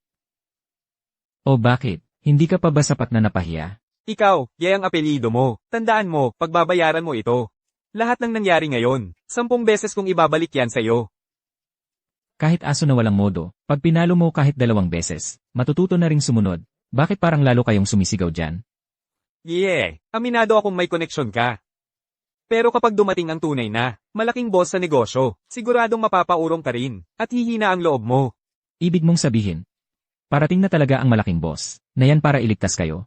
O bakit? Hindi ka pa ba sapat na napahiya? Ikaw, Ye ang apelyido mo. Tandaan mo, pagbabayaran mo ito. Lahat ng nangyari ngayon, 10 beses kong ibabalik yan sa'yo. Kahit aso na walang modo, pag pinalo mo kahit 2 beses, matututo na ring sumunod. Bakit parang lalo kayong sumisigaw dyan? Yeah, aminado akong may koneksyon ka. Pero kapag dumating ang tunay na, malaking boss sa negosyo, siguradong mapapaurong ka rin, at hihina ang loob mo. Ibig mong sabihin, parating na talaga ang malaking boss, na yan para iligtas kayo.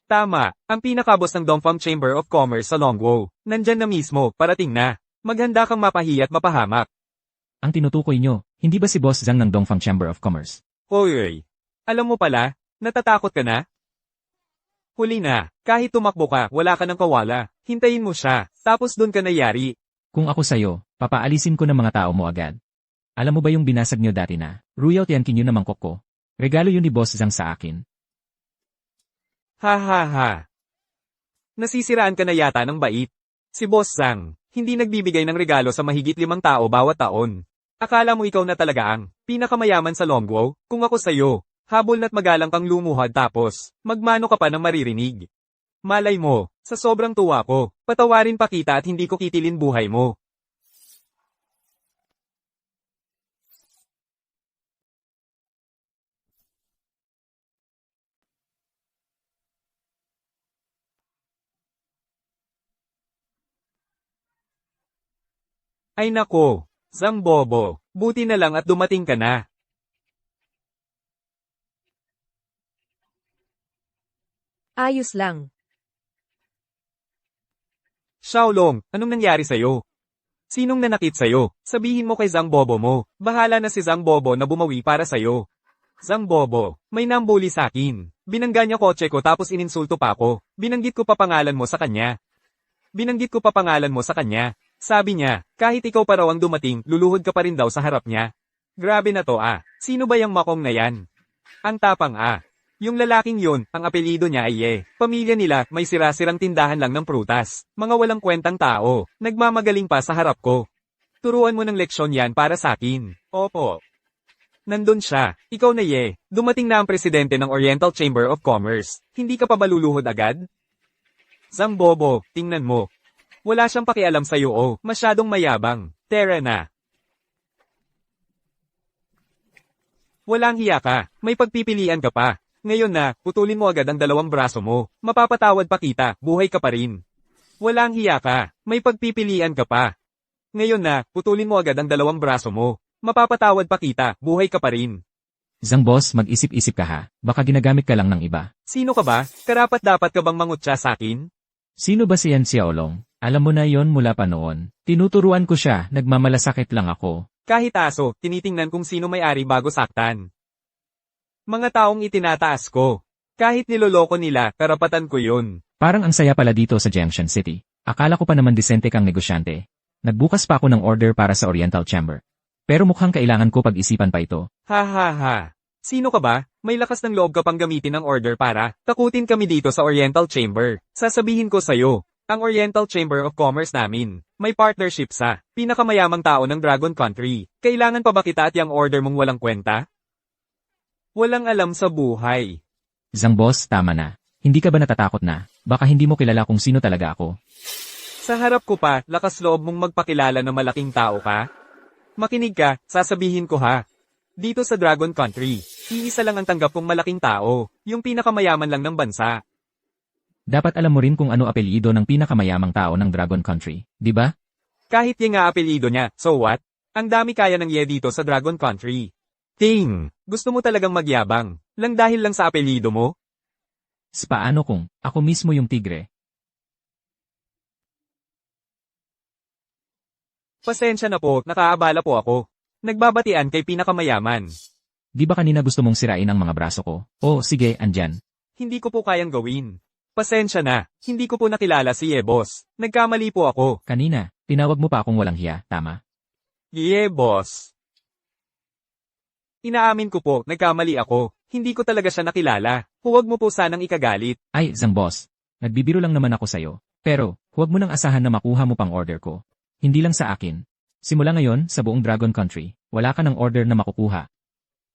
Tama, ang pinakabos ng Dongfang Chamber of Commerce sa Longguo, nandyan na mismo, parating na. Maghanda kang mapahiya at mapahamak. Ang tinutukoy nyo, hindi ba si Boss Zhang ng Dongfang Chamber of Commerce? Hoy, alam mo pala, natatakot ka na? Huli na, kahit tumakbo ka, wala ka ng kawala. Hintayin mo siya, tapos dun ka nayari. Kung ako sa'yo, papaalisin ko ng mga tao mo agad. Alam mo ba yung binasag nyo dati na, Royal Tianqing yun na mangkok ko? Regalo yun ni Boss Zhang sa akin. Ha ha ha. Nasisiraan ka na yata ng bait. Si Boss Zhang, hindi nagbibigay ng regalo sa mahigit 5 tao bawat taon. Akala mo ikaw na talaga ang pinakamayaman sa Longguo? Kung ako sa'yo, habol na't magalang kang lumuhad tapos, magmano ka pa ng maririnig. Malay mo, sa sobrang tuwa ko, patawarin pa kita at hindi ko kitilin buhay mo. Ay nako, Zhang Bobo, buti na lang at dumating ka na. Ayos lang. Xiaolong, anong nangyari sa'yo? Sinong nanakit sa'yo? Sabihin mo kay Zhang Bobo mo. Bahala na si Zhang Bobo na bumawi para sa'yo. Zhang Bobo, may nambuli sa'kin. Binangga niya kotse ko tapos ininsulto pa ako. Binanggit ko pa pangalan mo sa kanya. Sabi niya, kahit ikaw pa raw ang dumating, luluhod ka pa rin daw sa harap niya. Grabe na to ah. Sino ba yung makong na yan? Ang tapang ah. Yung lalaking yun, ang apelyido niya ay Ye. Pamilya nila, may sira-sirang tindahan lang ng prutas. Mga walang kwentang tao. Nagmamagaling pa sa harap ko. Turuan mo ng leksyon yan para sakin. Opo. Nandun siya. Ikaw na Ye. Dumating na ang presidente ng Oriental Chamber of Commerce. Hindi ka pa ba luluhod agad? Zhang Bobo, tingnan mo. Wala siyang pakialam sa'yo oh. Masyadong mayabang. Tara na. Walang hiya ka. May pagpipilian ka pa. Ngayon na, putulin mo agad ang dalawang braso mo. Mapapatawad pa kita, buhay ka pa rin. Walang hiya ka. May pagpipilian ka pa. Ngayon na, putulin mo agad ang dalawang braso mo. Mapapatawad pa kita, buhay ka pa rin. Zhang boss, mag-isip-isip ka ha. Baka ginagamit ka lang ng iba. Sino ka ba? Karapat dapat ka bang mangutya sa'kin? Sino ba si Yan Xiaolong? Alam mo na yon mula pa noon. Tinuturuan ko siya, nagmamalasakit lang ako. Kahit aso, tinitingnan kung sino may-ari bago saktan. Mga taong itinataas ko. Kahit niloloko nila, karapatan ko yun. Parang ang saya pala dito sa Junction City. Akala ko pa naman disente kang negosyante. Nagbukas pa ako ng order para sa Oriental Chamber. Pero mukhang kailangan ko pag-isipan pa ito. Ha ha ha. Sino ka ba? May lakas ng loob ka pang gamitin ang order para takutin kami dito sa Oriental Chamber. Sasabihin ko sa'yo, ang Oriental Chamber of Commerce namin, may partnership sa pinakamayamang tao ng Dragon Country. Kailangan pa ba kita at yung order mong walang kwenta? Walang alam sa buhay. Zhang boss, tama na. Hindi ka ba natatakot na? Baka hindi mo kilala kung sino talaga ako. Sa harap ko pa, lakas loob mong magpakilala na malaking tao ka? Makinig ka, sasabihin ko ha. Dito sa Dragon Country, iisa lang ang tanggap kong malaking tao, yung pinakamayaman lang ng bansa. Dapat alam mo rin kung ano apelyido ng pinakamayamang tao ng Dragon Country, di ba? Kahit yung nga apelyido niya, so what? Ang dami kaya ng Ye dito sa Dragon Country. Ting, gusto mo talagang magyabang, lang dahil lang sa apelyido mo? Paano kung ako mismo yung tigre? Pasensya na po, nakaabala po ako. Nagbabatian kay pinakamayaman. Di ba kanina gusto mong sirain ang mga braso ko? Oh, sige, andyan. Hindi ko po kayang gawin. Pasensya na, hindi ko po nakilala si Ye Boss. Nagkamali po ako. Kanina, tinawag mo pa akong walang hiya, tama? Ye Boss. Inaamin ko po, nagkamali ako. Hindi ko talaga siya nakilala. Huwag mo po sanang ikagalit. Ay, Zhang boss. Nagbibiro lang naman ako sa'yo. Pero, huwag mo nang asahan na makuha mo pang order ko. Hindi lang sa akin. Simula ngayon, sa buong Dragon Country, wala ka ng order na makukuha.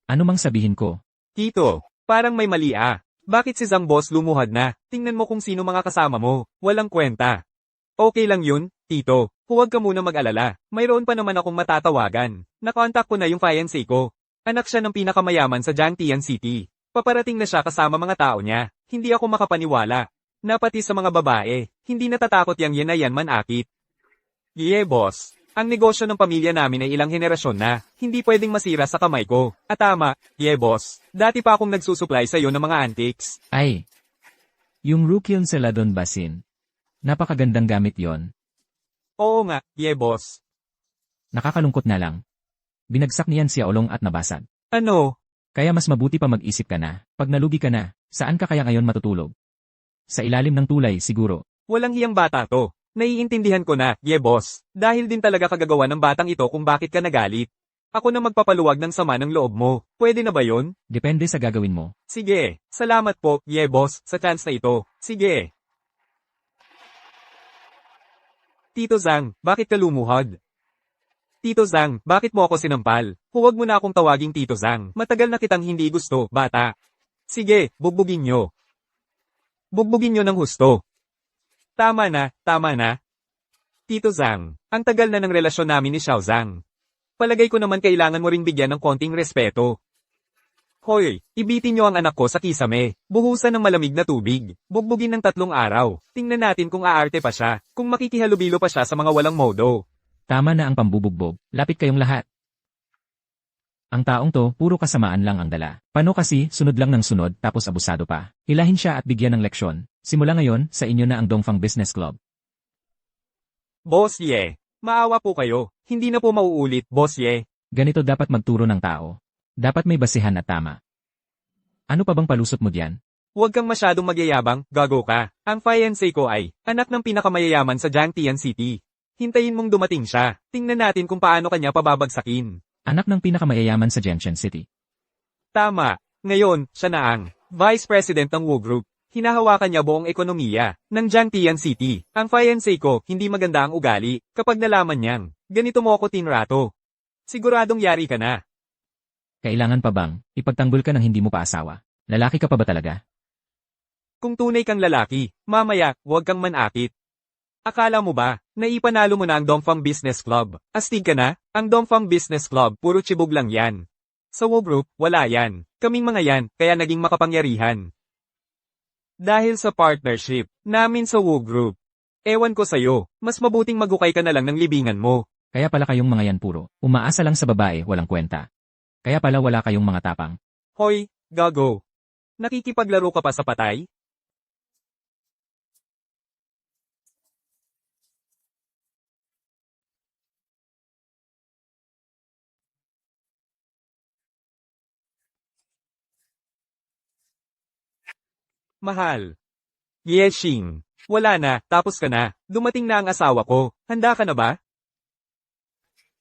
Ano mang sabihin ko? Tito, parang may mali ah. Bakit si Zhang Boss lumuhad na? Tingnan mo kung sino mga kasama mo. Walang kwenta. Okay lang yun, Tito. Huwag ka muna mag-alala. Mayroon pa naman akong matatawagan. Nakontak ko na yung fiancé ko. Anak siya ng pinakamayaman sa Jiangtian City. Paparating na siya kasama mga tao niya. Hindi ako makapaniwala. Napati sa mga babae, hindi natatakot yang yan na yan manakit. Ye boss, ang negosyo ng pamilya namin ay ilang henerasyon na, hindi pwedeng masira sa kamay ko. At tama, ye boss, dati pa akong nagsusupply sa iyo ng mga antiques. Ay, yung Rukion Celadon Basin. Napakagandang gamit yon. Oo nga, ye boss. Nakakalungkot na lang. Binagsak niyan si Xiaolong at nabasag. Ano? Kaya mas mabuti pa mag-isip ka na. Pag nalugi ka na, saan ka kaya ngayon matutulog? Sa ilalim ng tulay, siguro. Walang hiyang bata to. Naiintindihan ko na, ye boss. Dahil din talaga kagagawa ng batang ito kung bakit ka nagalit. Ako na magpapaluwag ng sama ng loob mo. Pwede na ba yon? Depende sa gagawin mo. Sige, salamat po, ye boss, sa chance na ito. Sige. Tito Zhang, bakit ka lumuhod? Tito Zhang, bakit mo ako sinampal? Huwag mo na akong tawaging Tito Zhang. Matagal na kitang hindi gusto, bata. Sige, bugbugin nyo. Bugbugin nyo ng husto. Tama na, tama na. Tito Zhang, ang tagal na ng relasyon namin ni Xiao Zhang. Palagay ko naman kailangan mo ring bigyan ng konting respeto. Hoy, ibitin nyo ang anak ko sa kisame. Buhusan ng malamig na tubig. Bugbugin ng 3 araw. Tingnan natin kung aarte pa siya. Kung makikihalubilo pa siya sa mga walang modo. Tama na ang pambubugbog, lapit kayong lahat. Ang taong to, puro kasamaan lang ang dala. Paano kasi, sunod lang ng sunod tapos abusado pa. Hilahin siya at bigyan ng leksyon. Simula ngayon, sa inyo na ang Dongfang Business Club. Boss Ye, maawa po kayo. Hindi na po mauulit, Boss Ye. Ganito dapat magturo ng tao. Dapat may basihan at tama. Ano pa bang palusot mo diyan? Huwag kang masyadong magyayabang, gago ka. Ang fiancé ko ay, anak ng pinakamayayaman sa Jiangtian City. Hintayin mong dumating siya. Tingnan natin kung paano kanya pababagsakin. Anak ng pinakamayayaman sa Jiangtian City. Tama. Ngayon, siya na ang Vice President ng Wu Group. Hinahawakan niya buong ekonomiya ng Jiangtian City. Ang fiancé ko, hindi maganda ang ugali. Kapag nalaman niyang, ganito mo ako tinrato. Siguradong yari ka na. Kailangan pa bang, ipagtanggol ka ng hindi mo pa asawa? Lalaki ka pa ba talaga? Kung tunay kang lalaki, mamaya, huwag kang manakit. Akala mo ba, naipanalo mo na ang Dongfang Business Club? Astig ka na? Ang Dongfang Business Club, puro chibog lang yan. Sa Wu Group, wala yan. Kaming mga yan, kaya naging makapangyarihan. Dahil sa partnership namin sa Wu Group. Ewan ko sa'yo, mas mabuting magukay ka na lang ng libingan mo. Kaya pala kayong mga yan puro, umaasa lang sa babae, walang kwenta. Kaya pala wala kayong mga tapang. Hoy, gago. Nakikipaglaro ka pa sa patay? Mahal. Yeshing. Wala na, tapos ka na. Dumating na ang asawa ko. Handa ka na ba?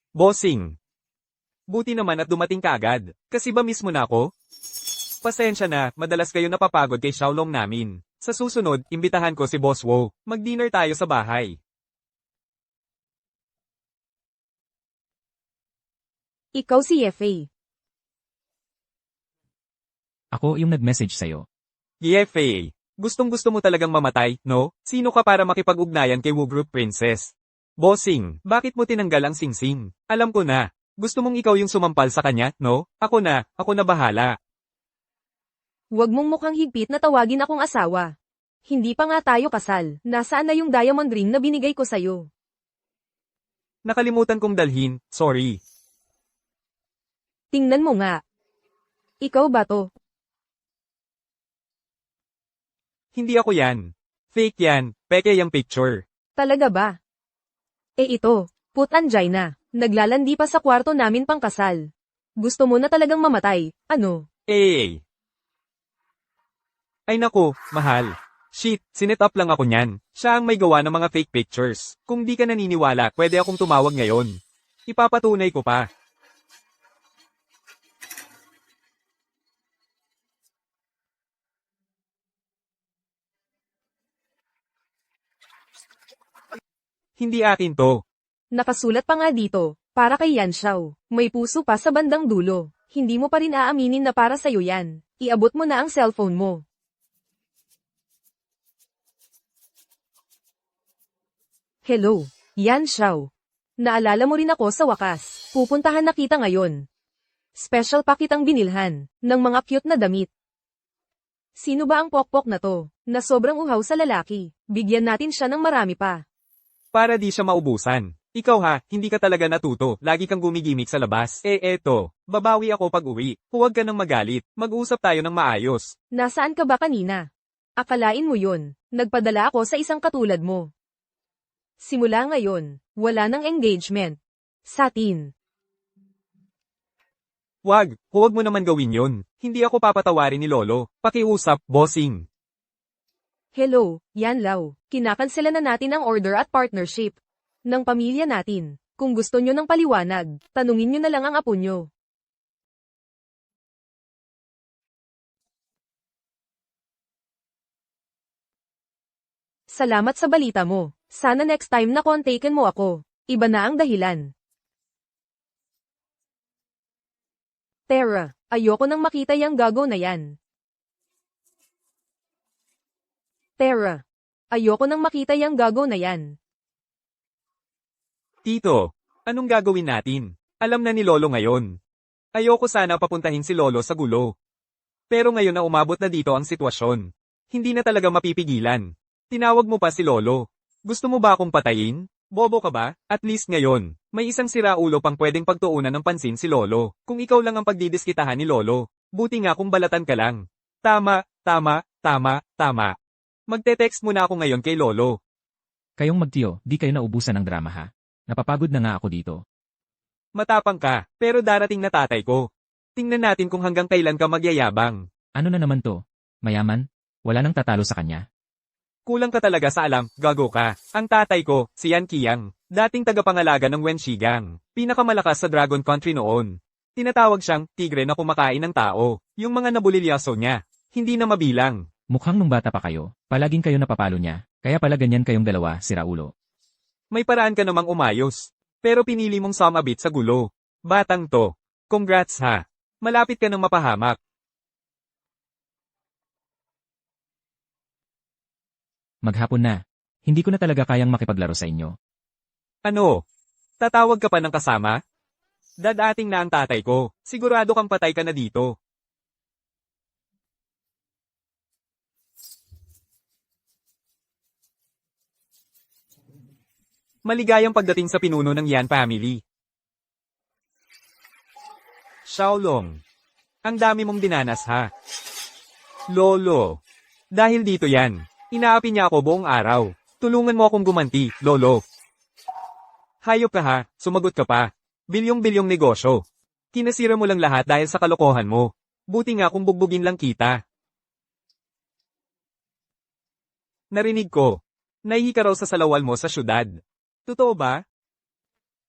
Bossing. Buti naman at dumating ka agad. Kasi ba mismo na ako? Pasensya na, madalas kayo napapagod kay Xiaolong namin. Sa susunod, imbitahan ko si Boss Wo. Mag-dinner tayo sa bahay. Ikaw si Yefei. Ako yung nag-message sa'yo. Yefei. Gustong-gusto mo talagang mamatay, no? Sino ka para makipag-ugnayan kay Wu Group Princess? Bossing, bakit mo tinanggal ang singsing? Alam ko na. Gusto mong ikaw yung sumampal sa kanya, no? Ako na bahala. Huwag mong mukhang higpit na tawagin akong asawa. Hindi pa nga tayo kasal. Nasaan na yung diamond ring na binigay ko sa'yo? Nakalimutan kong dalhin, sorry. Tingnan mo nga. Ikaw ba to? Hindi ako yan. Fake yan, peke yung picture. Talaga ba? Ito, put angina. Naglalandi pa sa kwarto namin pang kasal. Gusto mo na talagang mamatay, ano? Ay naku, mahal. Shit, sinet up lang ako niyan. Siya ang may gawa ng mga fake pictures. Kung di ka naniniwala, pwede akong tumawag ngayon. Ipapatunay ko pa. Hindi akin to. Nakasulat pa nga dito, para kay Yan Xiao. May puso pa sa bandang dulo. Hindi mo pa rin aaminin na para sa'yo yan. Iabot mo na ang cellphone mo. Hello, Yan Xiao. Naalala mo rin ako sa wakas. Pupuntahan na kita ngayon. Special pa kitang binilhan, ng mga cute na damit. Sino ba ang pokpok na to, na sobrang uhaw sa lalaki? Bigyan natin siya ng marami pa. Para di siya maubusan. Ikaw ha, hindi ka talaga natuto. Lagi kang gumigimik sa labas. Eto. Babawi ako pag uwi. Huwag ka nang magalit. Mag-usap tayo ng maayos. Nasaan ka ba kanina? Akalain mo yun. Nagpadala ako sa isang katulad mo. Simula ngayon, wala nang engagement. Satin. Huwag mo naman gawin yun. Hindi ako papatawarin ni Lolo. Pakiusap, bossing. Hello, Yan Lau. Kinakansela na natin ang order at partnership ng pamilya natin. Kung gusto nyo ng paliwanag, tanungin nyo na lang ang apo nyo. Salamat sa balita mo. Sana next time na kontaken mo ako. Iba na ang dahilan. Tara, ayoko nang makita yang gago na yan. Tara, ayoko nang makita yang gago na yan. Tito, anong gagawin natin? Alam na ni Lolo ngayon. Ayoko sana papuntahin si Lolo sa gulo. Pero ngayon na umabot na dito ang sitwasyon. Hindi na talaga mapipigilan. Tinawag mo pa si Lolo. Gusto mo ba akong patayin? Bobo ka ba? At least ngayon, may isang siraulo pang pwedeng pagtuunan ng pansin si Lolo. Kung ikaw lang ang pagdidiskitahan ni Lolo, buti nga kung balatan ka lang. Tama, tama, tama, tama. Magte-text muna ako ngayon kay Lolo. Kayong magtiyo, di kayo naubusan ng drama ha. Napapagod na nga ako dito. Matapang ka, pero darating na tatay ko. Tingnan natin kung hanggang kailan ka magyayabang. Ano na naman to? Mayaman? Wala nang tatalo sa kanya. Kulang ka talaga sa alam, gago ka. Ang tatay ko, si Yan Qiang, dating tagapangalaga ng Wen Shigang. Pinakamalakas sa Dragon Country noon. Tinatawag siyang tigre na kumakain ng tao. Yung mga nabulilyaso niya, hindi na mabilang. Mukhang nung bata pa kayo, palaging kayo napapalo niya, kaya pala ganyan kayong dalawa, siraulo. May paraan ka namang umayos. Pero pinili mong sumabit sa gulo. Batang to. Congrats ha. Malapit ka nang mapahamak. Maghapon na. Hindi ko na talaga kayang makipaglaro sa inyo. Ano? Tatawag ka pa ng kasama? Dadating na ang tatay ko. Sigurado kang patay ka na dito. Maligayang pagdating sa pinuno ng Yan family. Xiaolong. Ang dami mong dinanas ha. Lolo. Dahil dito yan. Inaapi niya ako buong araw. Tulungan mo akong gumanti, Lolo. Hayop ka ha, sumagot ka pa. Bilyong-bilyong negosyo. Kinasira mo lang lahat dahil sa kalokohan mo. Buti nga kung bugbugin lang kita. Narinig ko. Nahihi ka raw sa salawal mo sa syudad. Totoo ba?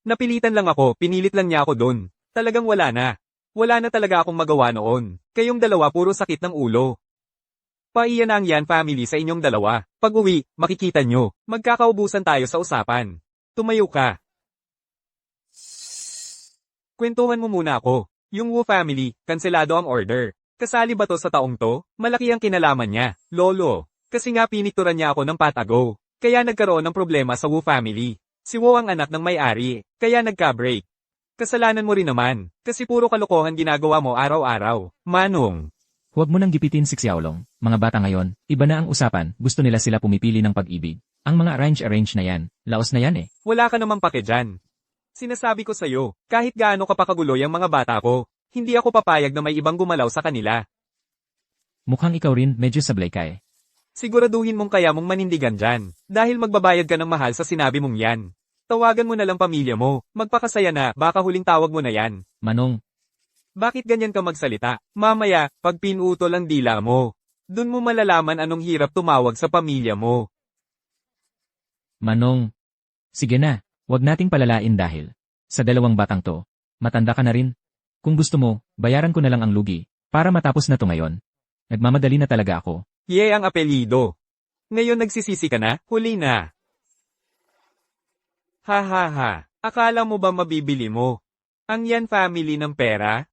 Napilitan lang ako, pinilit lang niya ako doon. Talagang wala na. Wala na talaga akong magawa noon. Kayong dalawa puro sakit ng ulo. Paiyan na ang Yan family sa inyong dalawa. Pag uwi, makikita nyo. Magkakaubusan tayo sa usapan. Tumayo ka. Kwentuhan mo muna ako. Yung Wu family, kanselado ang order. Kasali ba to sa taong to? Malaki ang kinalaman niya, Lolo. Kasi nga pinikturan niya ako ng patago. Kaya nagkaroon ng problema sa Wu family. Si Wu ang anak ng may-ari, kaya nagka-break. Kasalanan mo rin naman, kasi puro kalokohan ginagawa mo araw-araw. Manong. Huwag mo nang gipitin si Xiaolong. Mga bata ngayon, iba na ang usapan, gusto nila sila pumipili ng pag-ibig. Ang mga arrange na yan, laos na yan eh. Wala ka namang pake dyan. Sinasabi ko sa'yo, kahit gaano kapakaguloy ang mga bata ko, hindi ako papayag na may ibang gumalaw sa kanila. Mukhang ikaw rin medyo sablay ka eh. Siguraduhin mong kaya mong manindigan dyan, dahil magbabayad ka ng mahal sa sinabi mong yan. Tawagan mo na lang pamilya mo, magpakasaya na, baka huling tawag mo na yan. Manong, Bakit ganyan ka magsalita? Mamaya, pag pinutol ang dila mo, dun mo malalaman anong hirap tumawag sa pamilya mo. Manong. Sige na, wag nating palalain dahil. Sa dalawang batang to, matanda ka na rin. Kung gusto mo, bayaran ko na lang ang lugi, para matapos na to ngayon. Nagmamadali na talaga ako. Ye ang apelyido. Ngayon nagsisisi ka na, huli na. Ha ha ha, akala mo ba mabibili mo? Ang Yan family ng pera?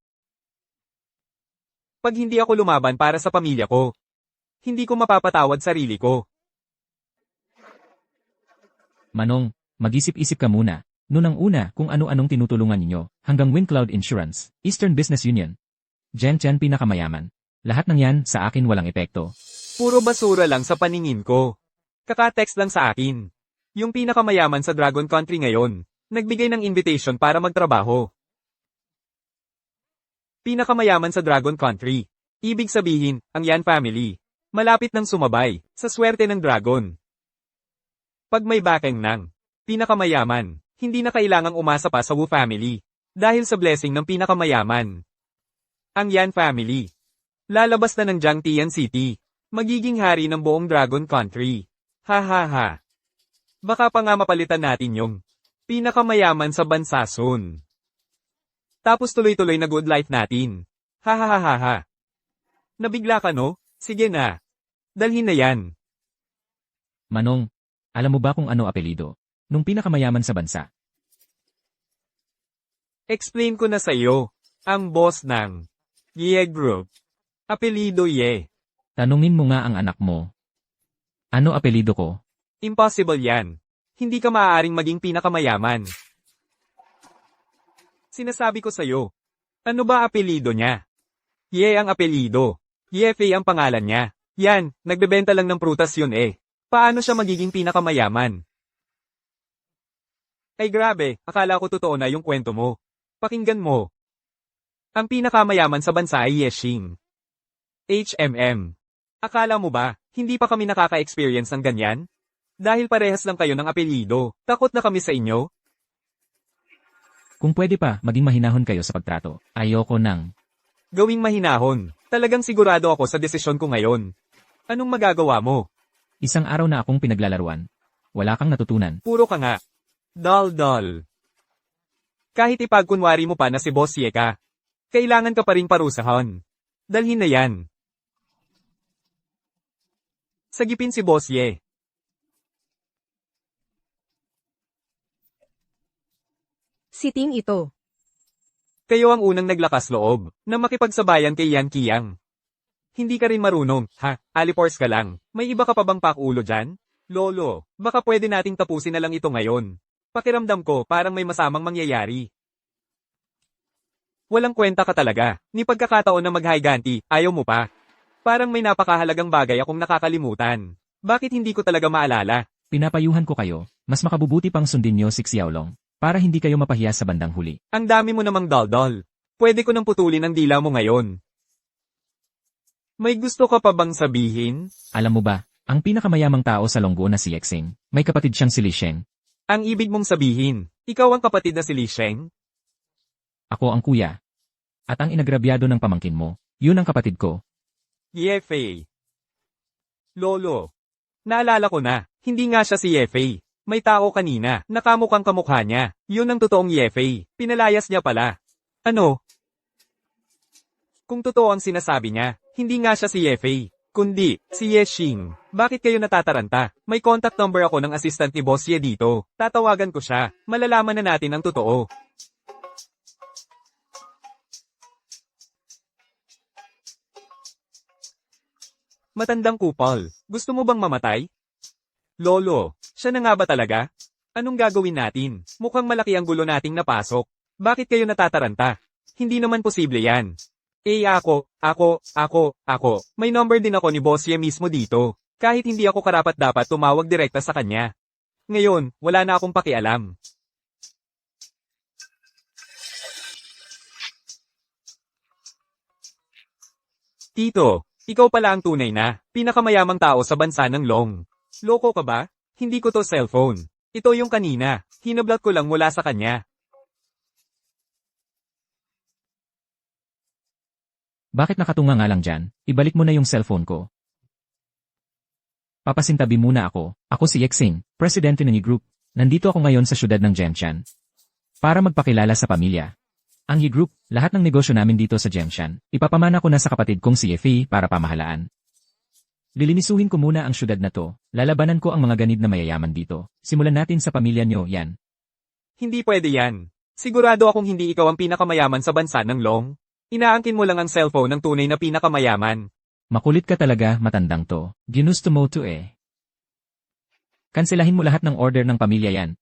Pag hindi ako lumaban para sa pamilya ko, hindi ko mapapatawad sarili ko. Manong, mag-isip-isip ka muna. Noon ang una kung ano-anong tinutulungan ninyo, hanggang WinCloud Insurance, Eastern Business Union. Jen pinakamayaman. Lahat ng yan sa akin walang epekto. Puro basura lang sa paningin ko. Kaka-text lang sa akin. Yung pinakamayaman sa Dragon Country ngayon, nagbigay ng invitation para magtrabaho. Pinakamayaman sa Dragon Country. Ibig sabihin, ang Yan family. Malapit nang sumabay, sa swerte ng dragon. Pag may bakeng ng pinakamayaman, hindi na kailangang umasa pa sa Wu family. Dahil sa blessing ng pinakamayaman. Ang Yan family. Lalabas na ng Jiangtian City. Magiging hari ng buong Dragon Country. Ha ha ha. Baka pa nga mapalitan natin yung pinakamayaman sa bansa soon. Tapos tuloy-tuloy na good life natin. Ha ha ha ha ha. Nabigla ka no? Sige na. Dalhin na yan. Manong, alam mo ba kung ano apelido? Nung pinakamayaman sa bansa. Explain ko na sa iyo. Ang boss ng Ye Group. Apelido Ye. Tanungin mo nga ang anak mo. Ano apelido ko? Impossible yan. Hindi ka maaaring maging pinakamayaman. Sinasabi ko sa'yo. Ano ba apelido niya? Ye ang apelido. Ye-Fei ang pangalan niya. Yan, nagbebenta lang ng prutas yun eh. Paano siya magiging pinakamayaman? Ay grabe, akala ko totoo na yung kwento mo. Pakinggan mo. Ang pinakamayaman sa bansa ay Yeshing. HMM. Akala mo ba, hindi pa kami nakaka-experience ng ganyan? Dahil parehas lang kayo ng apelyido, takot na kami sa inyo? Kung pwede pa, maging mahinahon kayo sa pagtrato. Ayoko nang. Gawing mahinahon. Talagang sigurado ako sa desisyon ko ngayon. Anong magagawa mo? Isang araw na akong pinaglalaruan. Wala kang natutunan. Puro ka nga. Dal-dal. Kahit ipagkunwari mo pa na si Boss Ye ka, kailangan ka pa rin parusahan. Dalhin na yan. Sagipin si Boss Ye. Siting ito. Kayo ang unang naglakas loob na makipagsabayan kay Yan Kiyang. Hindi ka rin marunong, ha? Alipors ka lang. May iba ka pa bang pakulo dyan? Lolo, baka pwede nating tapusin na lang ito ngayon. Pakiramdam ko parang may masamang mangyayari. Walang kwenta ka talaga. Ni pagkakataon na mag-higanti, ayaw mo pa. Parang may napakahalagang bagay akong nakakalimutan. Bakit hindi ko talaga maalala? Pinapayuhan ko kayo, mas makabubuti pang sundin niyo si Xiaolong, para hindi kayo mapahiya sa bandang huli. Ang dami mo namang daldal. Pwede ko nang putulin ang dila mo ngayon. May gusto ka pa bang sabihin? Alam mo ba, ang pinakamayamang tao sa Longguo na si Yexing, may kapatid siyang si Li Sheng. Ang ibig mong sabihin, ikaw ang kapatid na si Li Sheng? Ako ang kuya. At ang inagrabyado ng pamangkin mo, yun ang kapatid ko. Yefei. Lolo. Naalala ko na, hindi nga siya si Yefei. May tao kanina, nakamukhang kamukha niya. Yun ang totoong Yefei. Pinalayas niya pala. Ano? Kung totoo ang sinasabi niya, hindi nga siya si Yefei, kundi si Yeshing. Bakit kayo natataranta? May contact number ako ng assistant ni Boss Ye dito. Tatawagan ko siya. Malalaman na natin ang totoo. Matandang kupal, gusto mo bang mamatay? Lolo, siya na nga ba talaga? Anong gagawin natin? Mukhang malaki ang gulo nating napasok. Bakit kayo natataranta? Hindi naman posible yan. Ako. May number din ako ni Boss Ye mismo dito. Kahit hindi ako karapat-dapat tumawag direkta sa kanya. Ngayon, wala na akong pakialam. Tito, ikaw pala ang tunay na, pinakamayamang tao sa bansa ng Long. Loko ka ba? Hindi ko to cellphone. Ito yung kanina, hinablot ko lang mula sa kanya. Bakit nakatunga nga lang dyan? Ibalik mo na yung cellphone ko. Papasintabi muna ako. Ako si Yexing, presidente ng Group. Nandito ako ngayon sa syudad ng Gemshan. Para magpakilala sa pamilya. Ang Group, lahat ng negosyo namin dito sa Gemshan, ipapamana ko na sa kapatid kong si Yefei para pamahalaan. Lilinisuhin ko muna ang syudad na to. Lalabanan ko ang mga ganid na mayayaman dito. Simulan natin sa pamilya nyo, yan. Hindi pwede yan. Sigurado akong hindi ikaw ang pinakamayaman sa bansa ng Long. Inaangkin mo lang ang cellphone ng tunay na pinakamayaman. Makulit ka talaga, matandang to. Ginusto mo to eh. Kanselahin mo lahat ng order ng pamilya yan.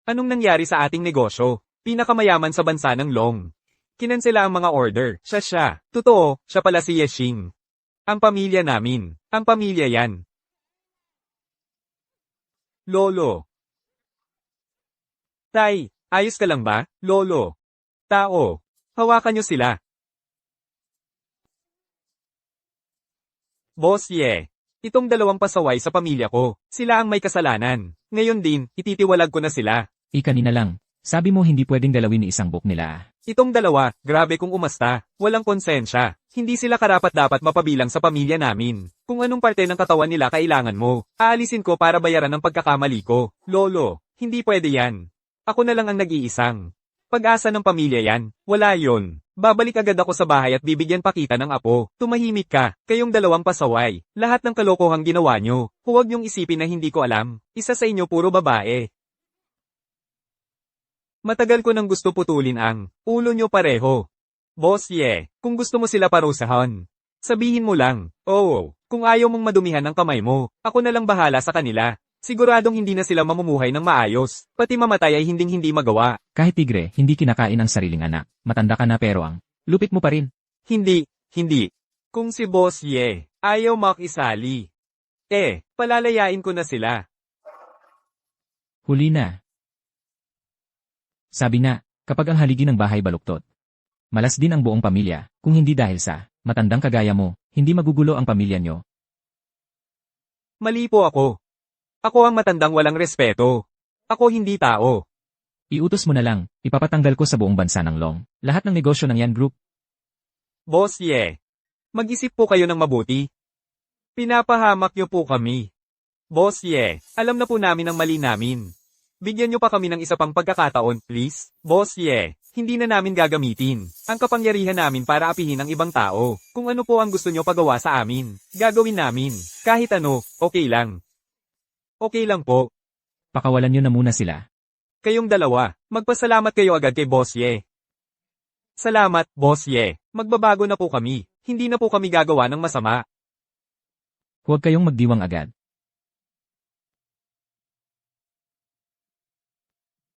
Anong nangyari sa ating negosyo? Pinakamayaman sa bansa ng Long. Kinansela ang mga order. Siya. Totoo, siya pala si Yeshing. Ang pamilya namin. Ang pamilya yan. Lolo. Tay, ayos ka lang ba, Lolo? Tao. Hawakan niyo sila. Boss Ye. Itong dalawang pasaway sa pamilya ko. Sila ang may kasalanan. Ngayon din, ititiwalag ko na sila. Kanina lang. Sabi mo hindi pwedeng dalawin ni isang book nila. Itong dalawa, grabe kung umasta. Walang konsensya. Hindi sila karapat-dapat mapabilang sa pamilya namin. Kung anong parte ng katawan nila kailangan mo, aalisin ko para bayaran ang pagkakamali ko. Lolo, hindi pwede yan. Ako na lang ang nag-iisang. Pag-asa ng pamilya yan, wala yon. Babalik agad ako sa bahay at bibigyan pa kita ng apo. Tumahimik ka, kayong dalawang pasaway. Lahat ng kalokohang ginawa nyo. Huwag niyong isipin na hindi ko alam. Isa sa inyo puro babae. Matagal ko nang gusto putulin ang ulo nyo pareho. Boss Ye, kung gusto mo sila parusahan, sabihin mo lang. Oo, kung ayaw mong madumihan ng kamay mo, ako na lang bahala sa kanila. Siguradong hindi na sila mamumuhay ng maayos, pati mamatay ay hinding-hindi magawa. Kahit tigre, hindi kinakain ang sariling anak. Matanda ka na pero ang lupit mo pa rin. Hindi. Kung si Boss Ye ayaw makisali, Palalayain ko na sila. Huli na. Sabi na, kapag ang haligi ng bahay baluktot. Malas din ang buong pamilya, kung hindi dahil sa matandang kagaya mo, hindi magugulo ang pamilya nyo. Mali po ako. Ako ang matandang walang respeto. Ako hindi tao. Iutos mo na lang, ipapatanggal ko sa buong bansa ng Long. Lahat ng negosyo ng Yan Group. Boss Ye, mag-isip po kayo ng mabuti. Pinapahamak niyo po kami. Boss Ye, alam na po namin ang mali namin. Bigyan niyo pa kami ng isa pang pagkakataon, please. Boss Ye, hindi na namin gagamitin ang kapangyarihan namin para apihin ang ibang tao. Kung ano po ang gusto niyo pagawa sa amin, gagawin namin. Kahit ano, okay lang. Okay lang po. Pakawalan nyo na muna sila. Kayong dalawa, magpasalamat kayo agad kay Boss Ye. Salamat, Boss Ye. Magbabago na po kami. Hindi na po kami gagawa ng masama. Huwag kayong magdiwang agad.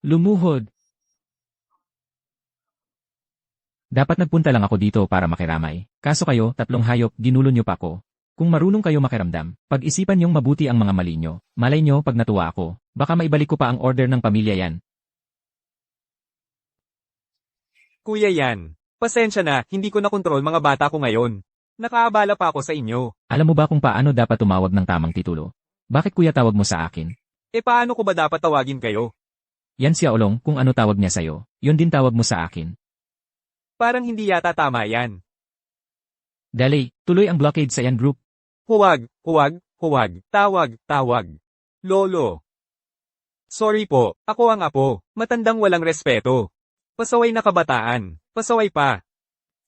Lumuhod. Dapat nagpunta lang ako dito para makiramay. Kaso kayo, tatlong hayop, ginulo nyo pa ako. Kung marunong kayo makiramdam, pag-isipan nyong mabuti ang mga mali nyo. Malay nyo pag natuwa ako, baka maibalik ko pa ang order ng pamilya yan. Kuya Yan, pasensya na, hindi ko na kontrol mga bata ko ngayon. Nakaabala pa ako sa inyo. Alam mo ba kung paano dapat tumawag ng tamang titulo? Bakit kuya tawag mo sa akin? Paano ko ba dapat tawagin kayo? Yan siya Olong, kung ano tawag niya sa'yo, yun din tawag mo sa akin. Parang hindi yata tama yan. Dali, tuloy ang blockade sa Yan Group. Huwag, huwag, huwag, tawag, tawag. Lolo. Sorry po, ako ang apo, matandang walang respeto. Pasaway na kabataan, pasaway pa.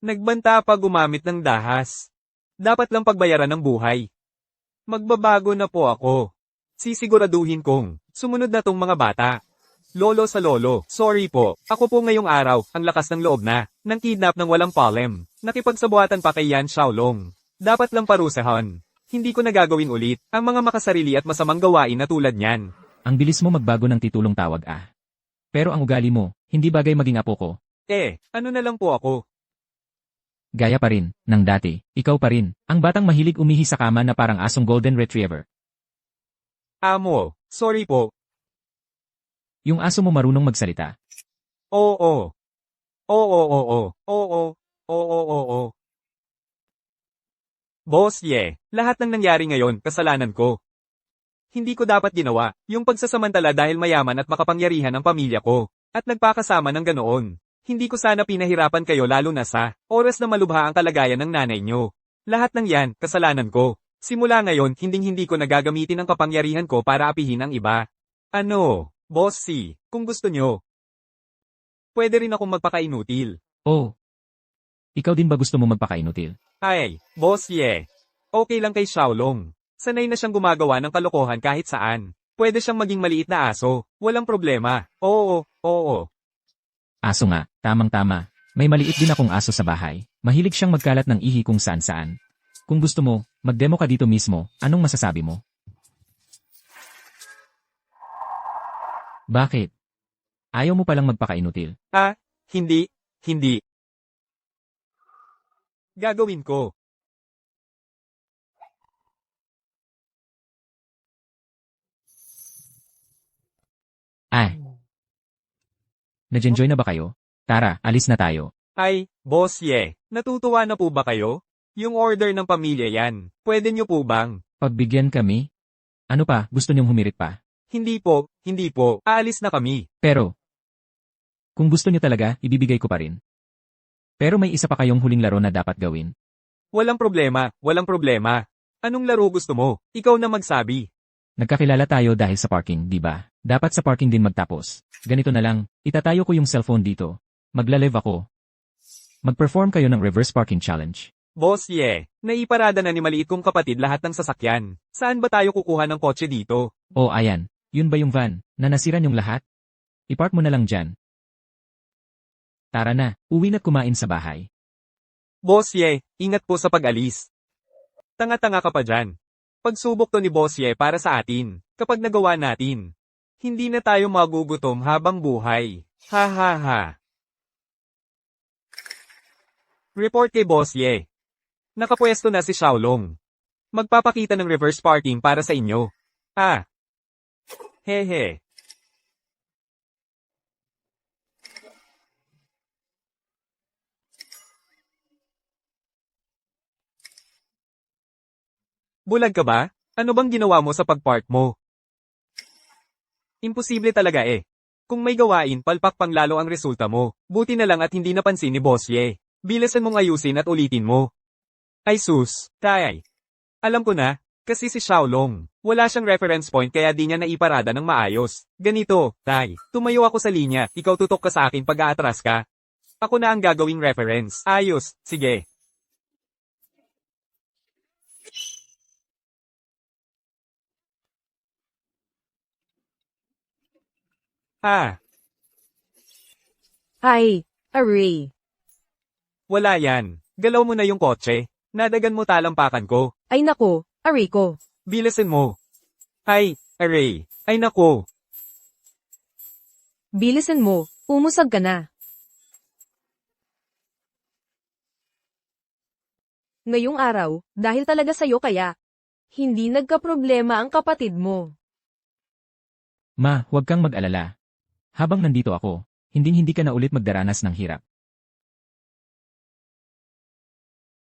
Nagbanta pa gumamit ng dahas. Dapat lang pagbayaran ng buhay. Magbabago na po ako. Sisiguraduhin kong, sumunod na tong mga bata. Lolo sa lolo, sorry po, ako po ngayong araw, ang lakas ng loob na, nang kidnap ng walang palem. Nakipagsabuatan pa kay Yan Xiaolong. Dapat lang parusahan. Hindi ko na gagawin ulit, ang mga makasarili at masamang gawain na tulad niyan. Ang bilis mo magbago ng titulong tawag ah. Pero ang ugali mo, hindi bagay maging apo ko. Ano na lang po ako. Gaya pa rin, ng dati, ikaw pa rin, ang batang mahilig umihi sa kama na parang asong golden retriever. Amo, sorry po. Yung aso mo marunong magsalita. Oo. Oo. Boss Ye, lahat ng nangyari ngayon, kasalanan ko. Hindi ko dapat ginawa, yung pagsasamantala dahil mayaman at makapangyarihan ang pamilya ko, at nagpakasama ng ganoon. Hindi ko sana pinahirapan kayo lalo na sa oras na malubha ang kalagayan ng nanay nyo. Lahat ng yan, kasalanan ko. Simula ngayon, hindi ko nagagamitin ang kapangyarihan ko para apihin ang iba. Ano, Boss C, kung gusto nyo. Pwede rin akong magpakainutil. Oh. Ikaw din ba gusto mo magpakainutil? Ay, Boss Ye. Okay lang kay Xiaolong. Sanay na siyang gumagawa ng kalokohan kahit saan. Pwede siyang maging maliit na aso. Walang problema. Oo. Aso nga, tamang-tama. May maliit din akong aso sa bahay. Mahilig siyang magkalat ng ihi kung saan-saan. Kung gusto mo, mag-demo ka dito mismo. Anong masasabi mo? Bakit? Ayaw mo palang magpakainutil. Hindi. Gagawin ko. Nag-enjoy na ba kayo? Tara, alis na tayo. Ay, Boss Ye, natutuwa na po ba kayo? Yung order ng pamilya yan. Pwede nyo po bang? Pagbigyan kami? Ano pa, gusto niyong humirit pa? Hindi po. Aalis na kami. Pero, kung gusto niyo talaga, ibibigay ko pa rin. Pero may isa pa kayong huling laro na dapat gawin. Walang problema. Anong laro gusto mo? Ikaw na magsabi. Nagkakilala tayo dahil sa parking, di ba? Dapat sa parking din magtapos. Ganito na lang, itatayo ko yung cellphone dito. Magla-live ako. Mag-perform kayo ng reverse parking challenge. Boss Ye, naiparada na ni maliit kong kapatid lahat ng sasakyan. Saan ba tayo kukuha ng kotse dito? Oh, ayan. Yun ba yung van, na nasira yung lahat? I-park mo na lang dyan. Tara na, uwi na kumain sa bahay. Boss Ye, ingat po sa pag-alis. Tanga-tanga ka pa dyan. Pagsubok to ni Boss Ye para sa atin, kapag nagawa natin. Hindi na tayo magugutom habang buhay. Ha. Report kay Boss Ye. Nakapwesto na si Xiaolong. Magpapakita ng reverse parking para sa inyo. Ah. Hehe. Bulag ka ba? Ano bang ginawa mo sa pag-park mo? Imposible talaga eh. Kung may gawain, palpak pang lalo ang resulta mo. Buti na lang at hindi napansin ni Boss Ye. Bilisan mong ayusin at ulitin mo. Ay sus, tay. Alam ko na, kasi si Xiaolong, wala siyang reference point kaya di niya naiparada ng maayos. Ganito, tay, tumayo ako sa linya, ikaw tutok ka sa akin pag aatras ka. Ako na ang gagawing reference. Ayos, sige. Ah, Ay, Aray. wala yan. Galaw mo na yung kotse. Nadagan mo talampakan ko. Ay nako, aray ko. Bilisan mo. Ay, aray. Ay nako. Bilisan mo, umusag ka na. Ngayong araw, dahil talaga sa'yo kaya, hindi nagkaproblema ang kapatid mo. Ma, huwag kang mag-alala. Habang nandito ako, hindi ka na ulit magdaranas ng hirap.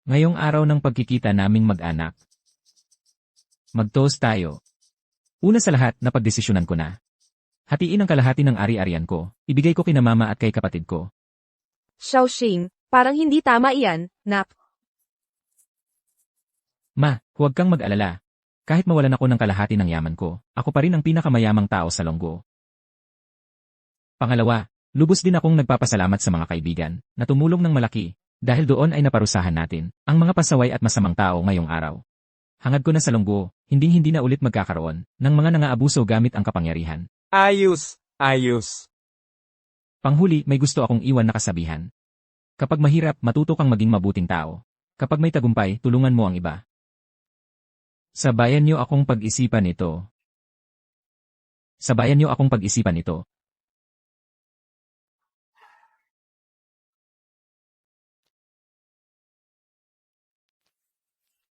Ngayong araw ng pagkikita naming mag-anak. Mag-toast tayo. Una sa lahat, napagdesisyonan ko na. Hatiin ang kalahati ng ari-arian ko, ibigay ko kina mama at kay kapatid ko. Xiaoxing, parang hindi tama iyan, nak. Ma, huwag kang mag-alala. Kahit mawalan ako ng kalahati ng yaman ko, ako pa rin ang pinakamayamang tao sa Longgo. Pangalawa, lubos din akong nagpapasalamat sa mga kaibigan na tumulong ng malaki dahil doon ay naparusahan natin ang mga pasaway at masamang tao ngayong araw. Hangad ko na sa Longgo, hindi na ulit magkakaroon ng mga nangaabuso gamit ang kapangyarihan. Ayos, ayos. Panghuli, may gusto akong iwan na kasabihan. Kapag mahirap, matuto kang maging mabuting tao. Kapag may tagumpay, tulungan mo ang iba. Sabayan niyo akong pag-isipan ito.